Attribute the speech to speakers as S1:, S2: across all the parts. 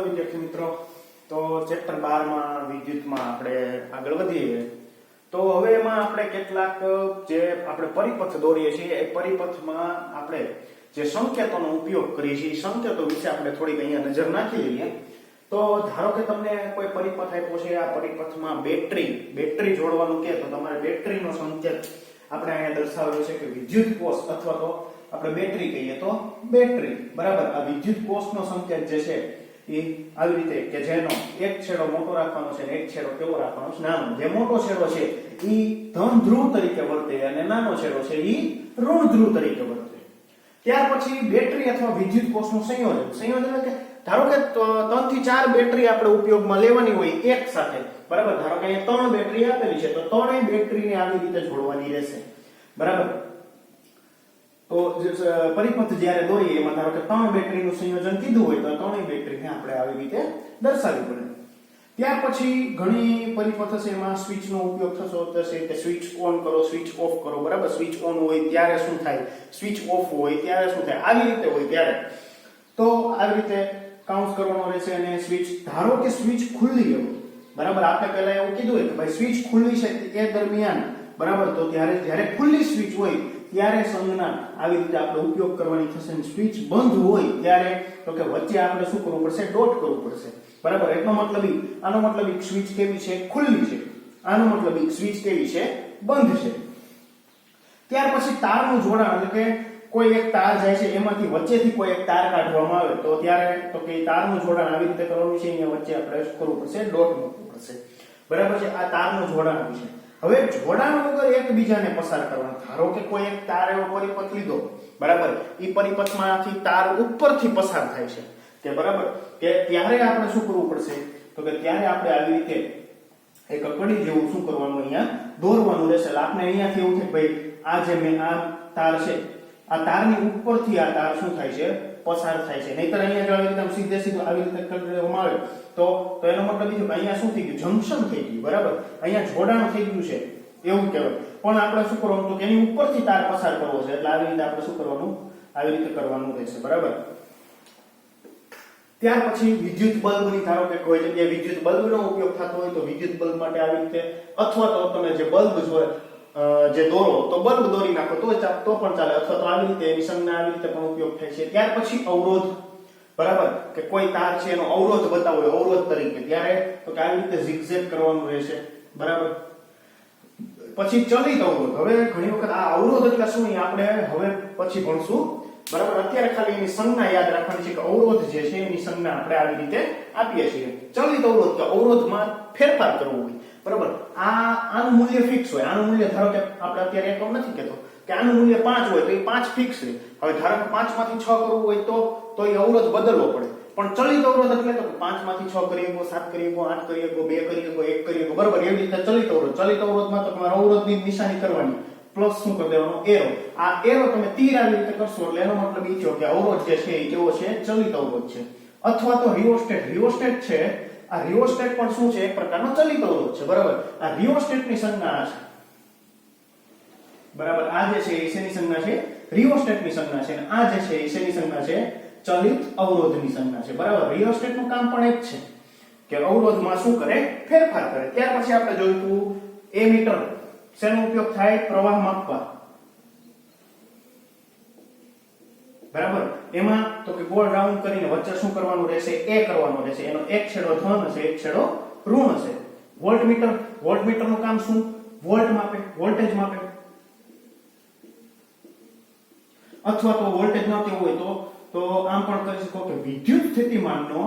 S1: વિદ્યાર્થી મિત્રો, તો ચેપ્ટર 12 માં વિદ્યુતમાં આપણે આગળ વધીએ. તો હવે એમાં આપણે કેટલાક જે આપણે પરિપથ દોરીએ છીએ એ પરિપથમાં આપણે જે સંકેતોનો ઉપયોગ કરીએ છીએ સંકેતો વિશે આપણે થોડીક અહીંયા નજર નાખી લઈએ. તો ધારો કે તમને કોઈ પરિપથ આપ્યો છે, આ પરિપથમાં બેટરી જોડવાનું કે તો તમારે બેટરીનો સંકેત આપણે અહીંયા દર્શાવ્યો છે કે વિદ્યુત કોષ અથવા તો આપણે બેટરી કહીએ તો બેટરી, બરાબર. આ વિદ્યુત કોષનો સંકેત જે છે એ આવી રીતે કે જેનો એક છેડો મોટો રાખવાનો છે અને એક છેડો કેવો રાખવાનો છે, નાનો. જે મોટો છેડો છે એ ધન ધ્રુવ તરીકે વર્તે અને નાનો છેડો છે એ ઋણ ધ્રુવ તરીકે વર્તે. ત્યાર પછી બેટરી અથવા વિદ્યુત કોષનું સંયોજન એટલે કે ધારો કે 3 થી 4 બેટરી આપણે ઉપયોગમાં લેવાની હોય એક સાથે, બરાબર. ધારો કે અહીંયા 3 બેટરી આપેલી છે તો ત્રણેય બેટરીને આવી રીતે જોડવાની રહેશે, બરાબર. તો પરિપથ જ્યારે દોરીએ એમાં ધારો કે 3 બેટરીનું સંયોજન કીધું હોય તો ત્રણેય બેટરીને આપણે આવી રીતે દર્શાવવી પડે. ત્યાર પછી ઘણી પરિપથ છે એમાં સ્વિચનો ઉપયોગ થશે કે સ્વિચ ઓન કરો, સ્વિચ ઓફ કરો, બરાબર. સ્વિચ ઓન હોય ત્યારે શું થાય, સ્વિચ ઓફ હોય ત્યારે શું થાય, આવી રીતે હોય ત્યારે. તો આવી રીતે કાઉન્ટ કરવાનો રહેશે. અને સ્વિચ ધારો કે સ્વિચ ખુલ્લી હોય, બરાબર. આપણે પહેલા એવું કીધું હોય કે ભાઈ સ્વિચ ખુલ્લી છે એ દરમિયાન, બરાબર. તો જ્યારે ખુલ્લી સ્વિચ હોય ત્યારે સંજ્ઞા આવી રીતે આપણે ઉપયોગ કરવાની થશે. સ્વિચ બંધ હોય ત્યારે તો કે વચ્ચે આપણે શું કરવું પડશે, ડોટ કરવું પડશે, બરાબર. આનો મતલબ સ્વિચ કેવી છે, ખુલ્લી છે. આનો મતલબ સ્વિચ કેવી છે, બંધ છે. ત્યાર પછી તારનું જોડાણ એટલે કે કોઈ એક તાર જાય છે એમાંથી વચ્ચેથી કોઈ એક તાર કાઢવામાં આવે તો ત્યારે તો કે તારનું જોડાણ આવી રીતે કરવાનું છે. અહીંયા વચ્ચે આપણે શું કરવું પડશે, ડોટ મૂકવું પડશે, બરાબર છે. આ તારનું જોડાણ છે. હવે જોડાણ વગર એકબીજાને પસાર કરવાના. ધારો કે કોઈ એક તાર એવો પરિપથ લીધો, બરાબર. એ પરિપથમાંથી તાર ઉપરથી પસાર થાય છે કે બરાબર કે ત્યારે આપણે શું કરવું પડશે તો કે ત્યારે આપણે આવી રીતે એક કડી જેવું શું કરવાનું અહીંયા દોરવાનું રહેશે. એટલે આપણે અહીંયાથી એવું થાય ભાઈ આ જે મેં આ તાર છે આ તારની ઉપરથી આ તાર શું થાય છે, પસાર થાય છે. નહીતર અહીંયા જો આવી રીતે સીધે આવી રીતે કરી દેવામાં આવે તો એનો મતલબ એ કે અહીંયા શું થઈ ગયું, જંક્શન થઈ ગયું, બરાબર. અહીંયા જોડાણ થઈ ગયું છે એવું કહેવાય. પણ આપણે શું કરવાનું તો એની ઉપરથી તાર પસાર કરવો છે એટલે આવી રીતે આપણે શું કરવાનું, આવી રીતે કરવાનું રહેશે, બરાબર. ત્યાર પછી વિદ્યુત બલ્બની ધારો કે કોઈ જગ્યાએ વિદ્યુત બલ્બનો ઉપયોગ થતો હોય તો વિદ્યુત બલ્બ માટે આવી રીતે અથવા તો તમે જે બલ્બ જોય જે દોરો તો બલ્બ દોરી નાખો તો પણ ચાલે, અથવા તો આવી રીતે એની સંજ્ઞા આવી રીતે પણ ઉપયોગ થાય છે. ત્યાર પછી અવરોધ, બરાબર. કે કોઈ તાર છે એનો અવરોધ બતાવો અવરોધ તરીકે ત્યારે તો કે આવી રીતે zigzag કરવાનું રહેશે, બરાબર. પછી ચલિત અવરોધ. હવે ઘણી વખત આ અવરોધ એટલે શું એ આપણે હવે પછી ભણશું, બરાબર. અત્યારે ખાલી એની સંજ્ઞા યાદ રાખવાની છે કે અવરોધ જે છે એની સંજ્ઞા આપણે આવી રીતે આપીએ છીએ. ચલિત અવરોધ કે અવરોધમાં ફેરફાર કરવો હોય, બરાબર. આનું મૂલ્ય ફિક્સ હોય. આનું મૂલ્ય ધારો કે આપણે અત્યારે એકમ નથી કહેતો કે આનું મૂલ્ય 5 હોય તો એ 5 ફિક્સ છે. હવે ધારો કે 5 માંથી 6 કરવું હોય તો એ અવરોધ બદલવો પડે. પણ ચલિત અવરોધ એટલે તો 5 માંથી 6 કરી શકો, 7 કરી શકો, 8 કરી શકો, 2 કરી શકો, 1 કરી શકો, બરાબર. એવી રીતે ચલિત અવરોધમાં તો તમારે અવરોધની નિશાની કરવાની, પ્લસ શું કરી દેવાનું, એરો. આ એરો તમે તીર આવી રીતે કરશો એટલે એનો મતલબ એ થયો કે અવરોધ જે છે એ કેવો છે, ચલિત અવરોધ છે. અથવા તો રિયોસ્ટેટ છે. આ રિયોસ્ટેટ પણ શું છે, એક પ્રકારનો ચલિત અવરોધ છે, બરાબર. આ રિયોસ્ટેટની સંજ્ઞા છે, બરાબર. આ જે છે એ શેની સંજ્ઞા છે, રિયોસ્ટેટની સંજ્ઞા છે. અને આ જે છે એ શેની સંજ્ઞા છે, ચલિત અવરોધની સંજ્ઞા છે, બરાબર. રિયોસ્ટેટનું કામ પણ એક છે કે અવરોધમાં શું કરે, ફેરફાર કરે. ત્યાર પછી આપણે જોયું એમીટર. શેનો ઉપયોગ થાય, પ્રવાહ માપવા, બરાબર. એમાં તો કે ગોળ રાઉન્ડ કરીને વચ્ચે શું કરવાનું રહેશે, એ કરવાનું રહેશે. એનો એક છેડો ધન હશે, એક છેડો ઋણ હશે. વોલ્ટમીટરનું કામ શું, વોલ્ટ માપે, વોલ્ટેજ માપે. અથવા તો વોલ્ટેજ ન કેવું હોય તો આમ પણ કરી શકો કે વિદ્યુત સ્થિતિમાનનો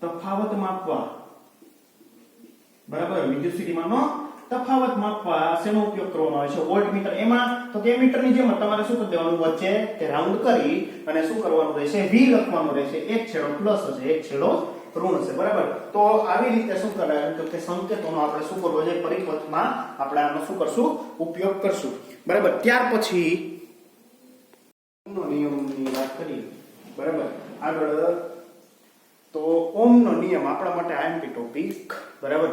S1: તફાવત માપવા, બરાબર. વિદ્યુત સ્થિતિમાનનો તફાવત માપવા શેનો ઉપયોગ કરવામાં આવે છે, વોલ્ટમીટર. એમાં તો કે મીટરની જેમ તમારે શું કરી દેવાનું, વચ્ચે કે રાઉન્ડ કરી અને શું કરવાનું રહેશે, v લખવાનું રહેશે. એક છેડો પ્લસ હશે, એક છેડો ઋણ હશે, બરાબર. તો આવી રીતે શું કરાય તો કે સંકેતોનો આપણે શું કરવો જોઈએ, પરિપથમાં આપણે આનો શું કરશું, ઉપયોગ કરશું, બરાબર. ત્યાર પછી ઓહમનો નિયમની વાત કરી, બરાબર. આગળ તો ઓહમનો નિયમ આપણા માટે આઈએમપી ટોપિક, બરાબર.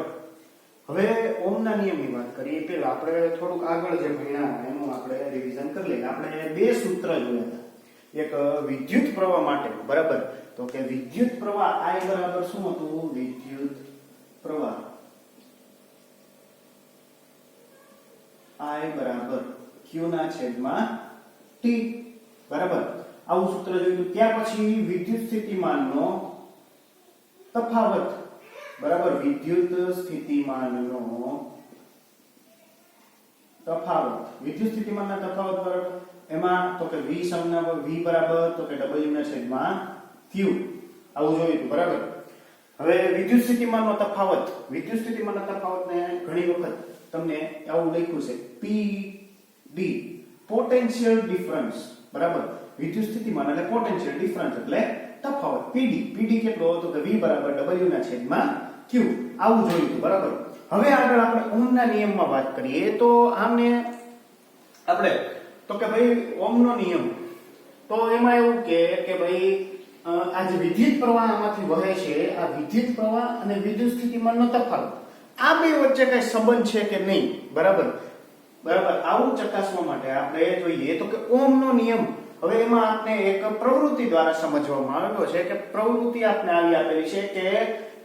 S1: હવે ઓહમના નિયમની વાત કરીએ પહેલા આપણે થોડુંક આગળ જે ભણ્યા એનું આપણે રિવિઝન કરી લઈએ. આપણે બે સૂત્ર જોયા હતા. એક વિદ્યુત પ્રવાહ માટે, બરાબર, તો કે વિદ્યુત પ્રવાહ I બરાબર શું હતું? વિદ્યુત પ્રવાહ I બરાબર Q ના છેદમાં T, બરાબર. આવું સૂત્ર જોયું. ત્યાર પછી વિદ્યુત સ્થિતિમાનનો તફાવત, બરાબર, વિદ્યુત સ્થિતિમાનનો તફાવત, વિદ્યુત સ્થિતિમાનના તફાવત, બરાબર, એમાં તો કે V સમના V બરાબર તો કે W ના છેદમાં Q, આવું જોયું હતું, બરાબર. હવે વિદ્યુત સ્થિતિમાનનો તફાવત, વિદ્યુત સ્થિતિમાનના તફાવતને ઘણી વખત તમને આવું લખ્યું છે PD, પોટેન્શિયલ ડિફરન્સ, બરાબર. વિદ્યુત સ્થિતિમાન એટલે પોટેન્શિયલ ડિફરન્સ એટલે તફાવત. PD કેટલો હતો? કે V બરાબર W ના છેદમાં Q, આવું જોયું હતું, બરાબર. હવે આગળ આપણે ઓહમના નિયમમાં વાત કરીએ તો આમને આપણે તો કે ભાઈ ઓહમનો નિયમ, તો એમાં એવું કે ભાઈ આ જે વિદ્યુત પ્રવાહ આમાંથી વહે છે, આ વિદ્યુત પ્રવાહ અને વિદ્યુત સ્થિતિમાનનો તફાવત, આ બે વચ્ચે કઈ સંબંધ છે કે નહીં, બરાબર. આવું ચકાસવા માટે આપણે જોઈએ તો કે ઓહમનો નિયમ. હવે એમાં આપણે એક પ્રવૃત્તિ દ્વારા સમજવામાં આવ્યો છે કે પ્રવૃત્તિ આપણે આવી આપેલી છે કે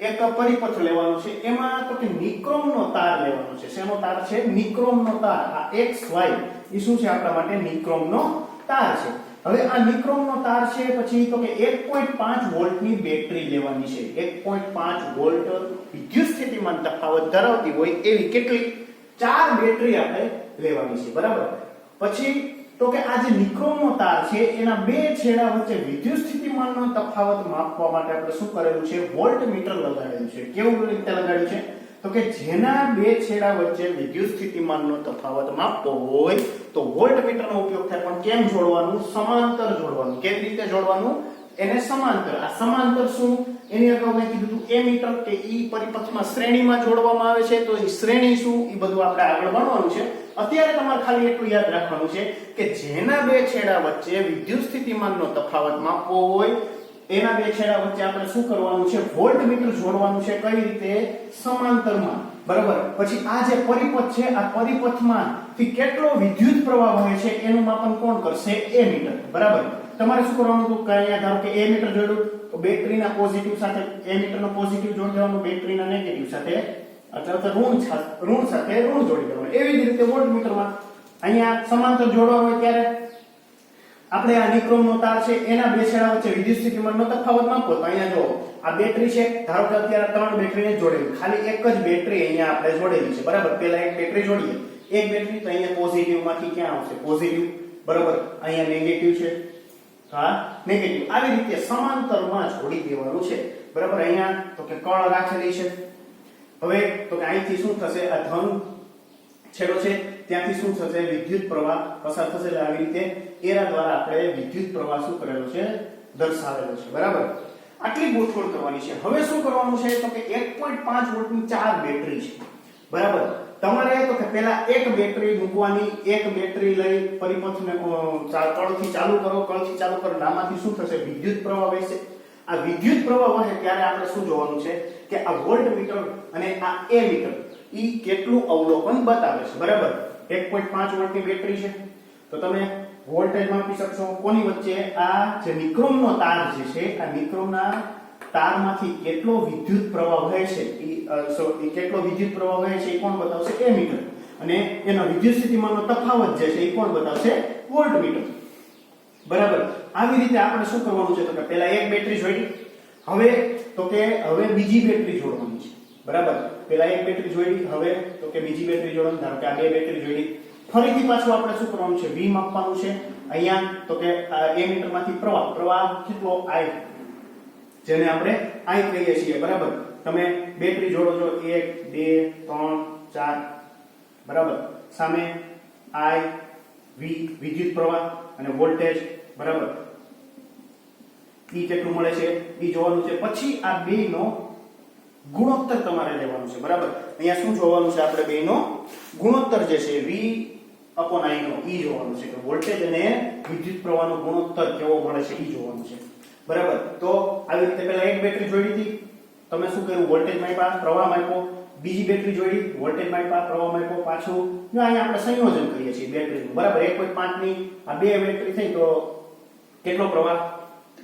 S1: એક પરિપથ લેવાનો છે, એમાં તો કે નિક્રોમનો તાર લેવાનો છે. શેનો તાર છે? નિક્રોમનો તાર. આ x y એ શું છે આપણા માટે? નિક્રોમનો તાર છે. હવે આ નિક્રોમનો તાર છે, પછી તો કે 1.5 વોલ્ટની બેટરી લેવાની છે. 1.5 વોલ્ટ વિદ્યુત સ્થિતિમાન તફાવત ધરાવતી હોય એવી કેટલી? 4 બેટરી આપણે લેવાની છે, બરાબર. પછી તો કે આ જે નિક્રોમનો તાર છે એના બે છેડા વચ્ચે વિદ્યુત સ્થિતિમાનનો તફાવત માપવા માટે આપણે શું કરેલું છે? વોલ્ટમીટર લગાડેલું છે. કેવું રીતે લગાડ્યું છે? તો કે જેના બે છેડા વચ્ચે વિદ્યુત સ્થિતિમાનનો તફાવત માપવો હોય તો વોલ્ટમીટરનો ઉપયોગ થાય. પણ કેમ જોડવાનું? સમાંતર જોડવાનું. કેવી રીતે જોડવાનું? એને સમાંતર. આ સમાંતર શું? એની અગાઉ મેં કીધું હતું એમીટર કે ઈ પરિપથમાં શ્રેણીમાં જોડવામાં આવે છે, તો ઈ શ્રેણી શું? ઈ બધું આપણે આગળ ભણવાનું છે. અત્યારે તમારે ખાલી એટલું યાદ રાખવાનું છે કે જેના બે છેડા વચ્ચે વિદ્યુત સ્થિતિમાનનો તફાવત માપવો હોય એના બે છેડા વચ્ચે આપણે શું કરવાનું છે? વોલ્ટમીટર જોડવાનું છે. કઈ રીતે? સમાંતરમાં, બરાબર. પછી આ જે પરિપથ છે, આ પરિપથમાંથી કેટલો વિદ્યુત પ્રવાહ વહે છે એનું માપન કોણ કરશે? એમીટર, બરાબર. તમારે શું કરવાનું હતું? કે અહીંયા ધારો કે એમીટર જોડ્યું તો બેટરીના પોઝિટિવ સાથે એમીટરનો પોઝિટિવ જોડી દેવાનું, બેટરીના નેગેટિવ સાથે અથવા ઋણ સાથે ઋણ જોડી દેવાનું. એવી જ રીતે વોલ્ટમીટરમાં અહીંયા સમાંતર જોડવાનું હોય ત્યારે આપણે આ નિક્રોમનો તાર છે એના બે છેડા વચ્ચે વિદ્યુત સ્થિતિમાનનો તફાવત માપવો. તો અહીંયા જો આ બેટરી છે, ધારો કે અત્યારે 3 બેટરીને જોડેલી, ખાલી એક જ બેટરી અહીંયા આપણે જોડેલી છે, બરાબર. પહેલા એક બેટરી જોડીએ, એક બેટરી તો અહીંયા પોઝિટિવ માંથી ક્યાં આવશે? પોઝિટિવ, બરાબર. અહીંયા નેગેટિવ છે, હા નેગેટિવ. આવી રીતે સમાંતરમાં જોડી દેવાનું છે, બરાબર. અહીંયા તો કે કળ રાખેલી છે. હવે તો કે અહીંથી શું થશે? આ ધન છેડો છે ત્યાંથી શું થશે? વિદ્યુત પ્રવાહ પસાર થશે. આવી રીતે એરા દ્વારા આપણે વિદ્યુત પ્રવાહ શું કરેલો છે? દર્શાવેલો છે, બરાબર. આટલી ગોઠવણ કરવાની છે. હવે શું કરવાનું છે? તો કે 1.5 વોલ્ટની 4 બેટરી છે, બરાબર. તમારે તો કે પહેલા એક બેટરી મૂકવાની, એક બેટરી લઈ પરિપથને કળથી ચાલુ કરો, કળથી ચાલુ કરો, આમાંથી શું થશે? વિદ્યુત પ્રવાહ વહેશે. આ વિદ્યુત પ્રવાહ વહે ત્યારે આપણે શું જોવાનું છે? કે આ વોલ્ટમીટર અને આ એમીટર ઈ કેટલું અવલોકન બતાવે છે, બરાબર. 1.5 વોલ્ટની બેટરી છે તો તમે વોલ્ટેજ માપી શકશો. કોની વચ્ચે? આ જે નિક્રોમનો તાર જે છે, આ નિક્રોમના તારમાંથી કેટલો વિદ્યુત પ્રવાહ વહે છે ઈ કેટલો વિદ્યુત પ્રવાહ વહે છે એ કોણ બતાવશે? એમીટર. અને એનો વિદ્યુત સ્થિતિમાનનો તફાવત જે છે એ કોણ બતાવશે? વોલ્ટમીટર, બરાબર. આવી રીતે આપણે શું કરવાનું છે? તો કે પહેલા એક બેટરી જોડી, હવે તો કે હવે બીજી બેટરી જોડવાની છે, બરાબર. પહેલા એક બેટરી જોડી, હવે તો કે બીજી બેટરી જોડવાની. ધારો કે આ બે બેટરી જોડી, ફરીથી પાછું આપણે શું કરવાનું છે? V માપવાનું છે. અહીંયા તો કે એમીટરમાંથી પ્રવાહ કેટલો? I, જેને આપણે I કહીએ છીએ, બરાબર. તમે બેટરી જોડો છો 1 2 3 4, બરાબર. સામે I, V વિદ્યુત પ્રવાહ અને વોલ્ટેજ, બરાબર. ઈ કેટલું મળે છે ઈ જોવાનું છે. પછી આ બેયનો ગુણોત્તર તમારે લેવાનું છે, બરાબર. અહીંયા શું જોવાનું છે? આપણે બેયનો ગુણોત્તર જે છે V/I નો ઈ જોવાનું છે કે વોલ્ટેજ અને વિદ્યુત પ્રવાહનો ગુણોત્તર કેવો મળે છે ઈ જોવાનું છે, બરાબર. તો આવી રીતે પહેલા એક બેટરી જોડી હતી, તમે શું કર્યું? વોલ્ટેજ માપ્યા, પ્રવાહ માપ્યો. બીજી બેટરી જોડી, વોલ્ટેજ માપ્યા, પ્રવાહ માપ્યો. પાછું જો અહીંયા આપણે સંયોજન કરીએ છીએ બેટરીનું, બરાબર. 1.5 ની આ બે બેટરી થઈ તો કેટલો પ્રવાહ,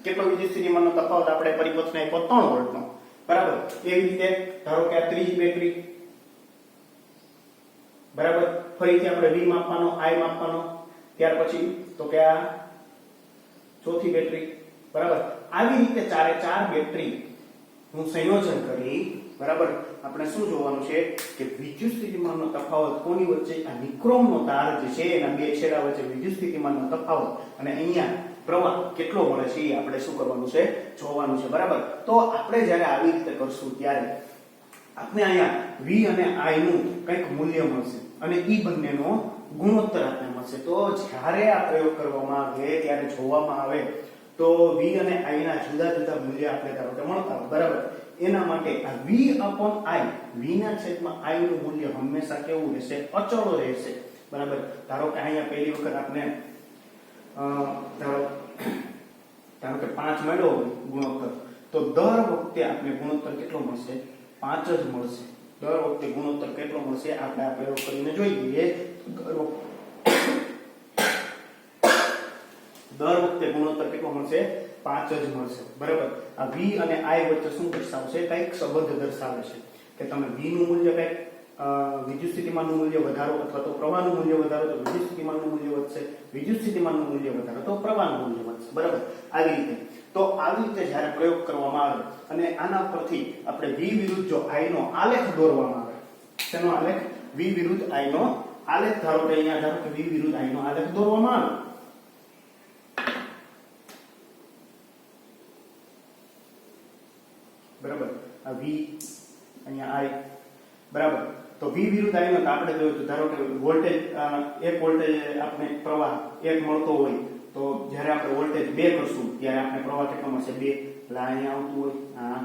S1: કેટલો વિદ્યુત સ્થિતિમાનનો તફાવત આપણે પરિપથને આપ્યો 3 વોલ્ટનો, બરાબર. એવી રીતે ધારો કે આ ત્રીજી બેટરી, બરાબર. ફરીથી આપણે V માપવાનો, I માપવાનો, ત્યાર પછી તો કે આ ચોથી બેટરી, બરાબર. આવી રીતે ચારે ચાર બેટરી નું સંયોજન કરી, બરાબર, આપણે શું જોવાનું છે કે વિદ્યુત સ્થિતિમાનનો તફાવત કોની વચ્ચે, આ નિક્રોમનો તાર જે છે એના બે છેડા વચ્ચે વિદ્યુત સ્થિતિમાનનો તફાવત અને અહીંયા પ્રવાહ કેટલો મળે છે એ આપણે શું કરવાનું છે, જોવાનું છે, બરાબર. તો આપણે જ્યારે આવી રીતે કરશું ત્યારે આપણે અહીંયા V અને I નું કંઈક મૂલ્ય મળશે અને ઈ બંનેનો ગુણોત્તર આપણને મળશે. તો જ્યારે આ પ્રયોગ કરવામાં આવે ત્યારે જોવામાં આવે તો V અને I ના જુદા જુદા મૂલ્ય આપણે ધારો કે મળતા હોય, બરાબર. એના માટે આ V/I, V ના છેદમાં I નું મૂલ્ય હંમેશા કેવું રહેશે, અચળ રહેશે, બરાબર. ધારો કે અહીંયા પહેલી વખત આપણે ધારો કે 5 મળ્યો ગુણોત્તર, તો દર વખતે આપણે ગુણોત્તર કેટલો મળશે, 5 જ મળશે. દર વખતે ગુણોત્તર કેટલો મળશે આપણે આ પ્રયોગ કરીને જોઈએ. દર વખતે ગુણોત્તર કેટલો મળશે, 5 જ મળશે, બરાબર. આ V અને I વચ્ચે શું દર્શાવશે, કઈક સંબંધ દર્શાવે છે કે તમે V નું મૂલ્ય કઈક વિદ્યુત સ્થિતિમાનનું મૂલ્ય વધારો અથવા તો પ્રવાહનું મૂલ્ય વધારો તો વિદ્યુત સ્થિતિમાનનું મૂલ્ય વધશે, વિદ્યુત સ્થિતિમાનનું મૂલ્ય વધારો તો પ્રવાહનું મૂલ્ય વધશે, બરાબર. આવી રીતે તો આવી રીતે જ્યારે પ્રયોગ કરવામાં આવે અને આના પરથી આપણે V વિરુદ્ધ જો I નો આલેખ દોરવામાં આવે, તેનો આલેખ V વિરુદ્ધ I નો આલેખ, ધારો કે અહીંયા ધારો કે V વિરુદ્ધ I નો આલેખ દોરવામાં આવે, બરાબર. આ V અહીંયા I, બરાબર. તો V વિરુદ્ધ I નો તો આપણે જોયું ધારો કે વોલ્ટેજ, એક વોલ્ટેજ આપણે પ્રવાહ એક મળતો હોય તો જ્યારે આપણે વોલ્ટેજ 2 કરશું ત્યારે આપણે પ્રવાહ કેટલો મળશે, 2. એટલે અહીંયા આવતું હોય, હા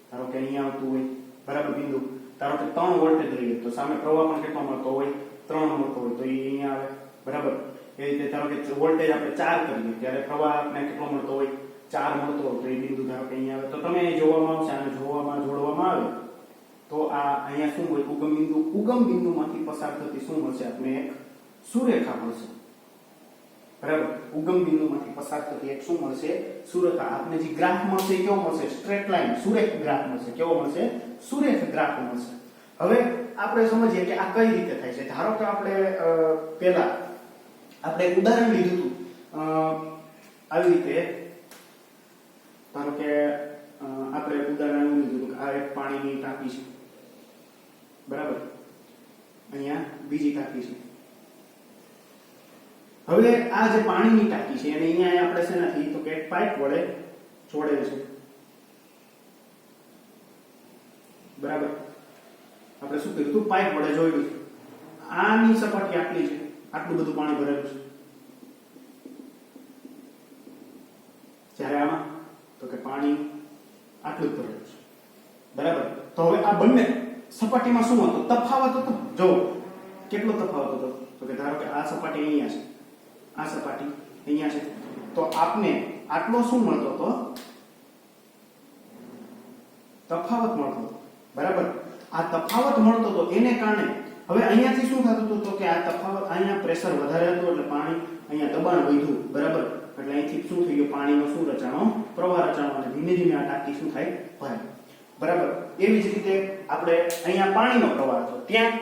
S1: ધારો કે અહીંયા આવતું હોય, બરાબર. બિંદુ ધારો કે 3 વોલ્ટેજ લઈએ તો સામે પ્રવાહ પણ કેટલો મળતો હોય, 3 મળતો હોય તો એ અહીંયા આવે, બરાબર. એ રીતે ધારો કે વોલ્ટેજ આપણે 4 કરીએ ત્યારે પ્રવાહ આપણે કેટલો મળતો હોય, 4 મળતો હોય તો એ બિંદુ ધારો કે અહીંયા આવે. તો તમે એ જોવામાં આવશે, આને જોડવામાં આવે તો આ અહીંયા શું હોય, ઉગમ બિંદુમાંથી પસાર થતી શું મળશે આપણે, એક સુરેખા મળશે, બરાબર. ઉગમ બિંદુમાંથી પસાર થતી એક શું મળશે, સુરેખા. આપને જે ગ્રાફ મળશે કેવો મળશે, સ્ટ્રેટ લાઈન, સુરેખ ગ્રાફ મળશે. કેવો મળશે, સુરેખ ગ્રાફ મળશે. હવે આપણે સમજીએ કે આ કઈ રીતે થાય છે. ધારો કે આપણે પહેલા આપણે એક ઉદાહરણ લીધું હતું, આવી રીતે ધારો કે આપણે ઉદાહરણ લીધું હતું કે આ એક પાણીની ટાંકી છે, બરાબર. અહીંયા બીજી ટાંકી છે. હવે આ જે પાણીની ટાંકી છે અને અહીંયા આપણે શેનાથી તો કે પાઇપ વડે જોડેલ છે, બરાબર. આપણે શું કર્યું હતું, પાઇપ વડે જોડ્યું છે. આની સપાટી આટલી છે, આટલું બધું પાણી ભરેલું છે. જ્યારે આમાં તો કે પાણી આટલું જ ભરેલું છે, બરાબર. તો હવે આ બંને સપાટીમાં શું હતો, તફાવત હતો. જો કેટલો તફાવત હતો તો કે ધારો કે આ સપાટી અહીંયા છે, આ સપાટી અહીંયા છે, તો આપને આટલો શું મળતો હતો, તફાવત મળતો હતો, બરાબર. આ તફાવત મળતો હતો એને કારણે હવે અહીંયાથી શું થતું હતું તો કે આ તફાવત, અહીંયા પ્રેશર વધારે હતું એટલે પાણી અહીંયા દબાણ વધ્યું, બરાબર. એટલે અહીંથી શું થઈ ગયું, પાણીનો શું રચાણો, પ્રવાહ રચાણો અને ધીમે ધીમે આ ટાંકી શું થાય, ભરાય, બરાબર. એવી જ રીતે આપણે અહીંયા પાણીનો પ્રવાહ હતો, ત્યાં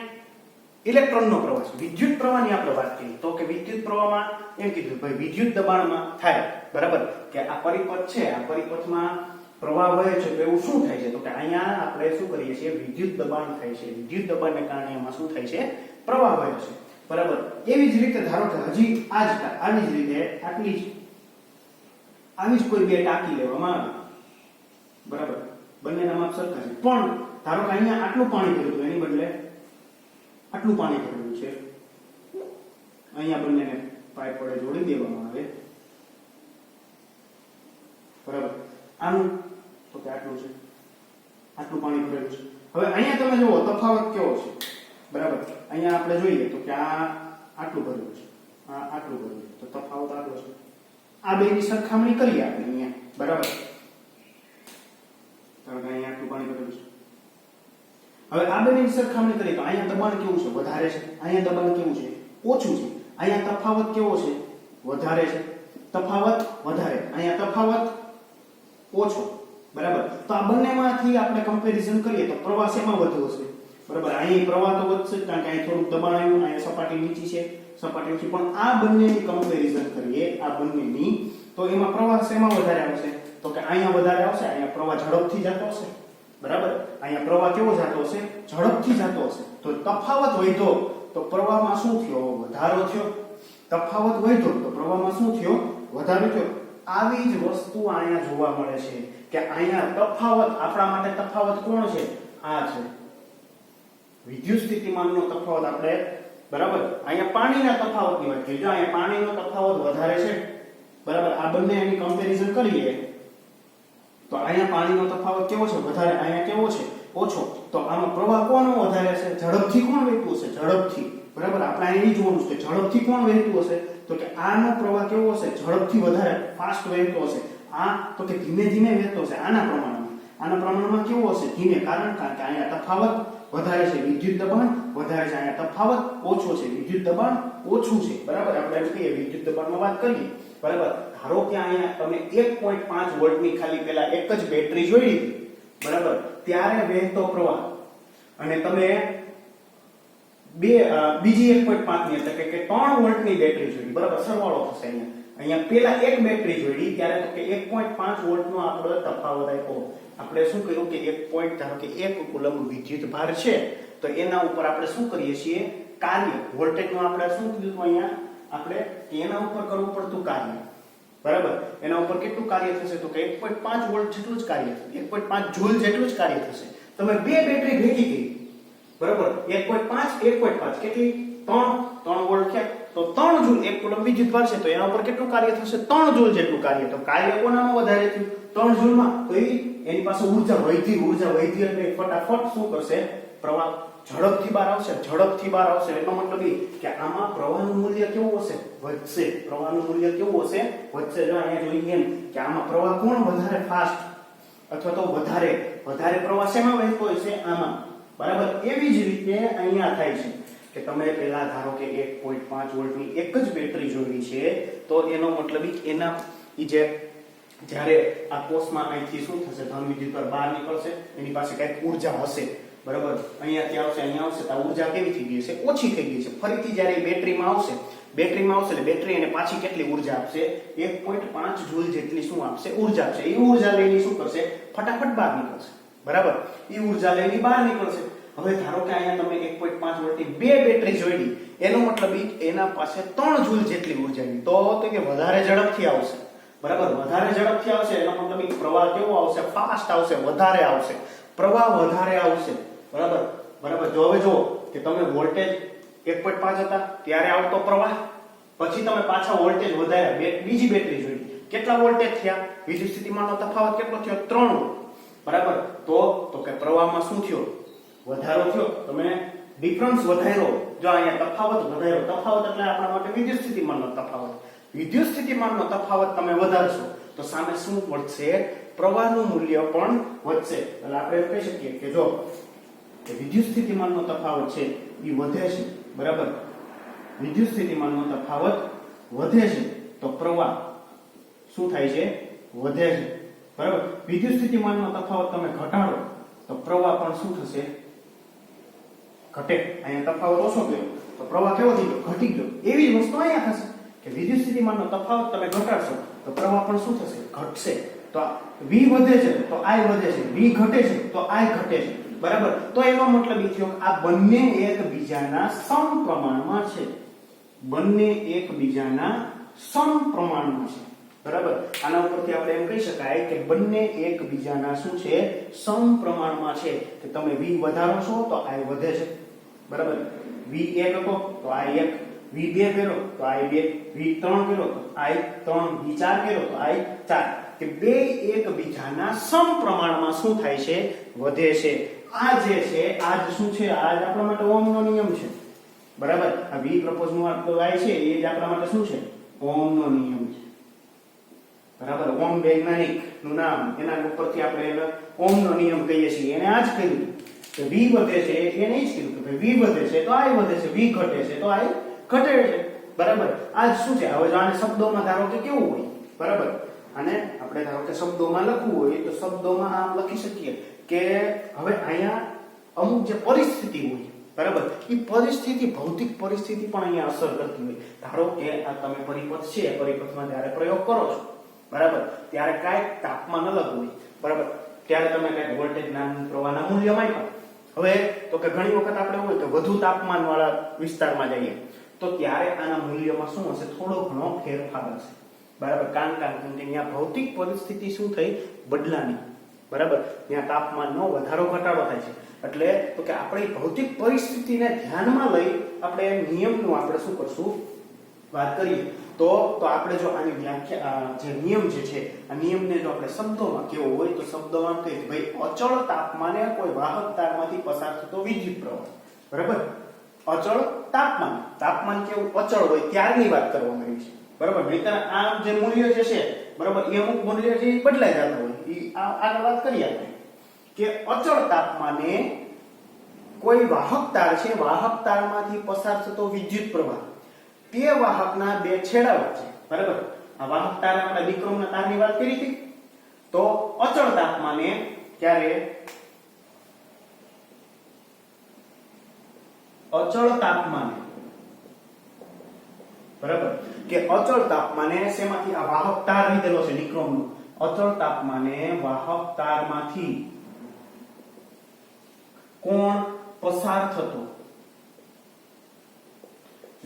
S1: ઇલેક્ટ્રોનનો પ્રવાહ છે, વિદ્યુત પ્રવાહની આપણે વાત કરી તો કે વિદ્યુત પ્રવાહમાં એમ કીધું ભાઈ વિદ્યુત દબાણમાં થાય, બરાબર. કે આ પરિપથ છે, આ પરિપથમાં પ્રવાહ વહે છે તો એવું શું થાય છે તો કે અહીંયા આપણે શું કરીએ છીએ, વિદ્યુત દબાણ થાય છે. વિદ્યુત દબાણને કારણે એમાં શું થાય છે, પ્રવાહ વહે છે, બરાબર. એવી જ રીતે ધારો કે હજી આવી જ રીતે આવી જ કોઈ બે ટાંકી લેવામાં આવે, બરાબર. બંનેના માપ સરખા છે, પણ ધારો કે અહીંયા આટલું પાણી ભરેલું એની બદલે આટલું પાણી ભરેલું છે, અહીંયા બંનેને પાઇપ વડે જોડી દેવામાં આવે, બરાબર. આનું તો કે આટલું છે, આટલું પાણી ભરેલું છે. હવે અહીંયા તમે જુઓ તફાવત કેવો છે, બરાબર. અહીંયા આપણે જોઈએ તો કે આ આટલું ભરેલું છે, આ આટલું ભરેલું છે, તો તફાવત આટલો છે. આ બેની સરખામણી કરીએ આપણે અહીંયા, બરાબર. કારણ કે અહીંયા આટલું પાણી ભરેલું છે. હવે આ બેની સરખામણી કરીએ તો અહીંયા દબાણ કેવું છે, વધારે છે. અહીંયા દબાણ કેવું છે, ઓછું છે. અહીંયા તફાવત કેવો છે, વધારે છે, તફાવત વધારે, અહીંયા તફાવત ઓછો, બરાબર. તો આ બંનેમાંથી આપણે કમ્પેરિઝન કરીએ તો પ્રવાહ શેમાં વધુ હશે? બરાબર, અહીં પ્રવાહ તો વધશે કારણ કે અહીં થોડુંક દબાણ આવ્યું, અહીંયા સપાટી નીચી છે, સપાટી ઊંચી. પણ આ બંનેની કમ્પેરિઝન કરીએ, આ બંનેની, તો એમાં પ્રવાહ શેમાં વધારે આવશે? તો કે અહીંયા વધારે આવશે. અહીંયા પ્રવાહ ઝડપથી જતો હશે, બરાબર. અહીંયા પ્રવાહ કેવો જતો હશે? ઝડપથી જતો હશે. તો તફાવત વધ્યો તો પ્રવાહમાં શું થયો? વધારો થયો. તફાવત વધ્યો તો પ્રવાહમાં શું થયો? વધારો થયો. આવી જ વસ્તુ અહીંયા જોવા મળે છે કે અહીંયા તફાવત, આપણા માટે તફાવત કોણ છે? આ છે વિદ્યુત સ્થિતિમાનનો તફાવત. આપણે બરાબર અહીંયા પાણીના તફાવતની વાત કરીએ. જો અહીંયા પાણીનો તફાવત વધારે છે, બરાબર. આ બંને એની કમ્પેરિઝન કરીએ તો અહીંયા પાણીનો તફાવત કેવો છે? વધારે. અહીંયા કેવો છે? ઓછો. તો આમાં પ્રવાહ કોનો વધારે છે? ઝડપથી કોણ વહેતું હશે? ઝડપથી, બરાબર. આપણે અહીં જોવાનું છે ઝડપથી કોણ વહેતું હશે? તો કે આનો પ્રવાહ કેવો હશે? ઝડપથી, વધારે ફાસ્ટ વહેતો હશે. આ તો કે ધીમે ધીમે વહેતો હશે. આના પ્રમાણમાં કેવો હશે? ધીમે. કારણ કે અહીંયા તફાવત વધારે છે, વિદ્યુત દબાણ વધારે છે. અહીંયા તફાવત ઓછો છે, વિદ્યુત દબાણ ઓછું છે, બરાબર. આપણે એમ કહીએ વિદ્યુત દબાણમાં વાત કરીએ, બરાબર. ધારો કે અહીંયા તમે 1.5 વોલ્ટની ખાલી પેલા એક જ બેટરી જોઈ લીધી, બરાબર. ત્યારે વહેતો પ્રવાહ અને તમે બીજી 1.5 ની એટલે કે 3 વોલ્ટની બેટરી જોઈ, બરાબર. સરવાળો થશે. અહીંયા પેલા એક બેટરી જોઈ ત્યારે તો કે 1.5 વોલ્ટનો આપણો તફાવત આપ્યો. આપણે શું કર્યું કે 1 કુલમ વિદ્યુત ભાર છે તો એના ઉપર આપણે શું કરીએ છીએ? કાર્ય. વોલ્ટેજનું આપણે શું કીધું અહીંયા? આપણે એના ઉપર કરવું પડતું કાર્ય, બરાબર. એના ઉપર કેટલું કાર્ય થશે? તો કે 1.5 વોલ્ટ જેટલું જ કાર્ય થશે, 1.5 જૂલ જેટલું જ કાર્ય થશે. તમે બે બેટરી ભેગી કરી, બરાબર. 1.5 કેટલી? 3 વોલ્ટ થયા તો 3 જૂલ 1 કુલમ વિદ્યુત ભાર છે તો એના ઉપર કેટલું કાર્ય થશે? 3 જૂલ જેટલું કાર્ય. તો કાર્ય કોનામાં વધારે થયું? 3 જૂલમાં. તો એની પાસે ઉર્જા વધી એટલે ફટાફટ શું કરશે? પ્રવાહ ઝડપથી બહાર આવશે. એનો મતલબ કે આમાં પ્રવાહનું મૂલ્ય કેવું હશે? વધશે. પ્રવાહનું મૂલ્ય કેવું હશે? વધશે. જો અહીંયા જોઈએ એમ કે આમાં પ્રવાહ કોણ વધારે ફાસ્ટ અથવા તો વધારે પ્રવાહ શેમાં વહેતો હશે? આમાં, બરાબર. એવી જ રીતે અહીંયા થાય છે કે તમે પેલા ધારો કે 1.5 વોલ્ટની એક જ બેટરી જોઈ છે તો એનો મતલબ એના જ્યારે આ કોષમાં અહીંથી શું થશે? ધન વિદ્યુતભાર બહાર નીકળશે, એની પાસે કંઈક ઊર્જા હશે, બરાબર. અહીંયાથી આવશે, અહીંયા આવશે તો ઊર્જા કેવી થઈ ગઈ છે? ઓછી થઈ ગઈ છે. ફરીથી જ્યારે બેટરીમાં આવશે એટલે બેટરી એને પાછી કેટલી ઊર્જા આપશે? 1.5 જૂલ જેટલી શું આપશે? ઊર્જા આપશે. એ ઊર્જા લઈને શું કરશે? ફટાફટ બહાર નીકળશે, બરાબર. એ ઊર્જા લઈને બહાર નીકળશે. હવે ધારો કે અહીંયા તમે 1.5 વોલ્ટની બે બેટરી જોઈ, એનો મતલબ એના પાસે 3 જૂલ જેટલી ઊર્જા છે. તો કે વધારે ઝડપથી આવશે, બરાબર. વધારે ઝડપથી આવશે એનો મતલબ પ્રવાહ કેવો આવશે? ફાસ્ટ આવશે, વધારે આવશે. પ્રવાહ વધારે આવશે, બરાબર. જો હવે જો કે તમે વોલ્ટેજ 1.5 હતા ત્યારે આવતો પ્રવાહ, પછી તમે પાછા વોલ્ટેજ વધાર્યા, બીજી બેટરી જોઈ, કેટલા વોલ્ટેજ થયા? વિદ્યુત સ્થિતિમાનનો તફાવત કેટલો થયો? 3 વોલ્ટ, બરાબર. તો કે પ્રવાહમાં શું થયો? વધારો થયો. તમે ડિફરન્સ વધાર્યો. જો અહીંયા તફાવત વધાર્યો. તફાવત એટલે આપણા માટે વિદ્યુત સ્થિતિમાનનો તફાવત. વિદ્યુત સ્થિતિમાનનો તફાવત તમે વધારશો તો સામે શું વધશે? પ્રવાહનું મૂલ્ય પણ વધશે. એટલે આપણે એમ કહી શકીએ કે જો કે વિદ્યુત સ્થિતિમાનનો તફાવત છે એ વધે છે, બરાબર. વિદ્યુત સ્થિતિમાનનો તફાવત વધે છે તો પ્રવાહ શું થાય છે? વધે છે, બરાબર. વિદ્યુત સ્થિતિમાનનો તફાવત તમે ઘટાડો તો પ્રવાહ પણ શું થશે? ઘટે. અહીંયા તફાવત ઓછો ગયો તો પ્રવાહ કેવો થઈ ગયો? ઘટી ગયો. એવી જ વસ્તુ અહીંયા થશે કે વિદ્યુત સ્થિતિમાનનો તફાવત તમે ઘટાડશો તો પ્રવાહ પણ શું થશે? ઘટશે. તો V વધે છે તો I વધે છે, V ઘટે છે તો I ઘટે છે, બરાબર. તો એનો મતલબ એ થયો કે આ બંને એકબીજાના સમપ્રમાણમાં છે. બરાબર. આના ઉપરથી આપણે એમ કહી શકાય કે બંને એકબીજાના શું છે? સમપ્રમાણમાં છે. કે તમે V વધારો છો તો I વધે છે, બરાબર. V1 હતો તો I1, V2 કર્યો તો I2, V3 કર્યો તો I3, V4 કર્યો તો I4. કે બે એકબીજાના સમપ્રમાણમાં શું થાય છે? વધે છે. આ જે છે આ જ શું છે? આ જ આપણા માટે ઓહમનો નિયમ છે, બરાબર. આ V પ્રપોઝ નું આપણો I છે એ જ આપણા માટે શું છે? ઓહમનો નિયમ છે, બરાબર. ઓહમ વૈજ્ઞાનિક નું નામ, એના ઉપરથી આપણે એને ઓહમનો નિયમ કહીએ છીએ. એને આ જ કહ્યું કે V વધે છે, એને જ કીધું કે V વધે છે તો I વધે છે, V ઘટે છે તો I ઘટે છે, બરાબર. આ શું છે? હવે જો આને શબ્દોમાં ધારો કે કેવું હોય, બરાબર, અને આપણે ધારો કે શબ્દોમાં લખવું હોય તો શબ્દોમાં આમ લખી શકીએ કે હવે અહીંયા અમુક જે પરિસ્થિતિ હોય, બરાબર, એ પરિસ્થિતિ, ભૌતિક પરિસ્થિતિ પણ અહીંયા અસર કરતી હોય. ધારો કે આ તમે પરિપથ છે, પરિપથમાં જ્યારે પ્રયોગ કરો છો, બરાબર, ત્યારે કાંઈક તાપમાન અલગ હોય, બરાબર, ત્યારે તમે કાંઈક વોલ્ટેજના પ્રવાહના મૂલ્ય માપ્યા. હવે તો કે ઘણી વખત આપણે હોય તો વધુ તાપમાન વાળા વિસ્તારમાં જઈએ તો ત્યારે આના મૂલ્યમાં શું હશે? થોડો ઘણો ફેરફાર હશે, બરાબર. કારણ કે ત્યાં ભૌતિક પરિસ્થિતિ શું થઈ? બદલાની, બરાબર. ત્યાં તાપમાનનો વધારો ઘટાડો થાય છે. એટલે તો કે આપણે ભૌતિક પરિસ્થિતિને ધ્યાનમાં લઈ આપણે નિયમનું આપણે શું કરશું? વાત કરીએ તો આપણે જો આની વ્યાખ્યા, જે નિયમ જે છે, આ નિયમને જો આપણે શબ્દોમાં કેવો હોય તો શબ્દોમાં કહીએ ભાઈ અચળ તાપમાને કોઈ વાહક તારમાંથી પસાર થતો વિદ્યુત પ્રવાહ, બરાબર. અચળ તાપમાન, તાપમાન કેવું અચળ હોય ત્યારની વાત કરવામાં આવી છે, બરાબર. નહીંતર આ જે મૂલ્ય જે છે, બરાબર, એ અમુક મૂલ્ય જે બદલાઈ જતા હોય, એ આગળ વાત કરીએ આપણે કે અચળ તાપમાને કોઈ વાહક તાર છે, વાહક તારમાંથી પસાર થતો વિદ્યુત પ્રવાહ તે વાહકના બે છેડા વચ્ચે, બરાબર. આ વાહક તાર આપણે નિક્રોમના તારની વાત કરી હતી. તો અચળ તાપમાને ક્યારે? અચળ તાપમાને, બરાબર, કે અચળ તાપમાને શેમાંથી? આ વાહક તાર લીધેલો છે નિક્રોમનો. અચળ તાપમાને વાહક તારમાંથી કોણ પસાર થતો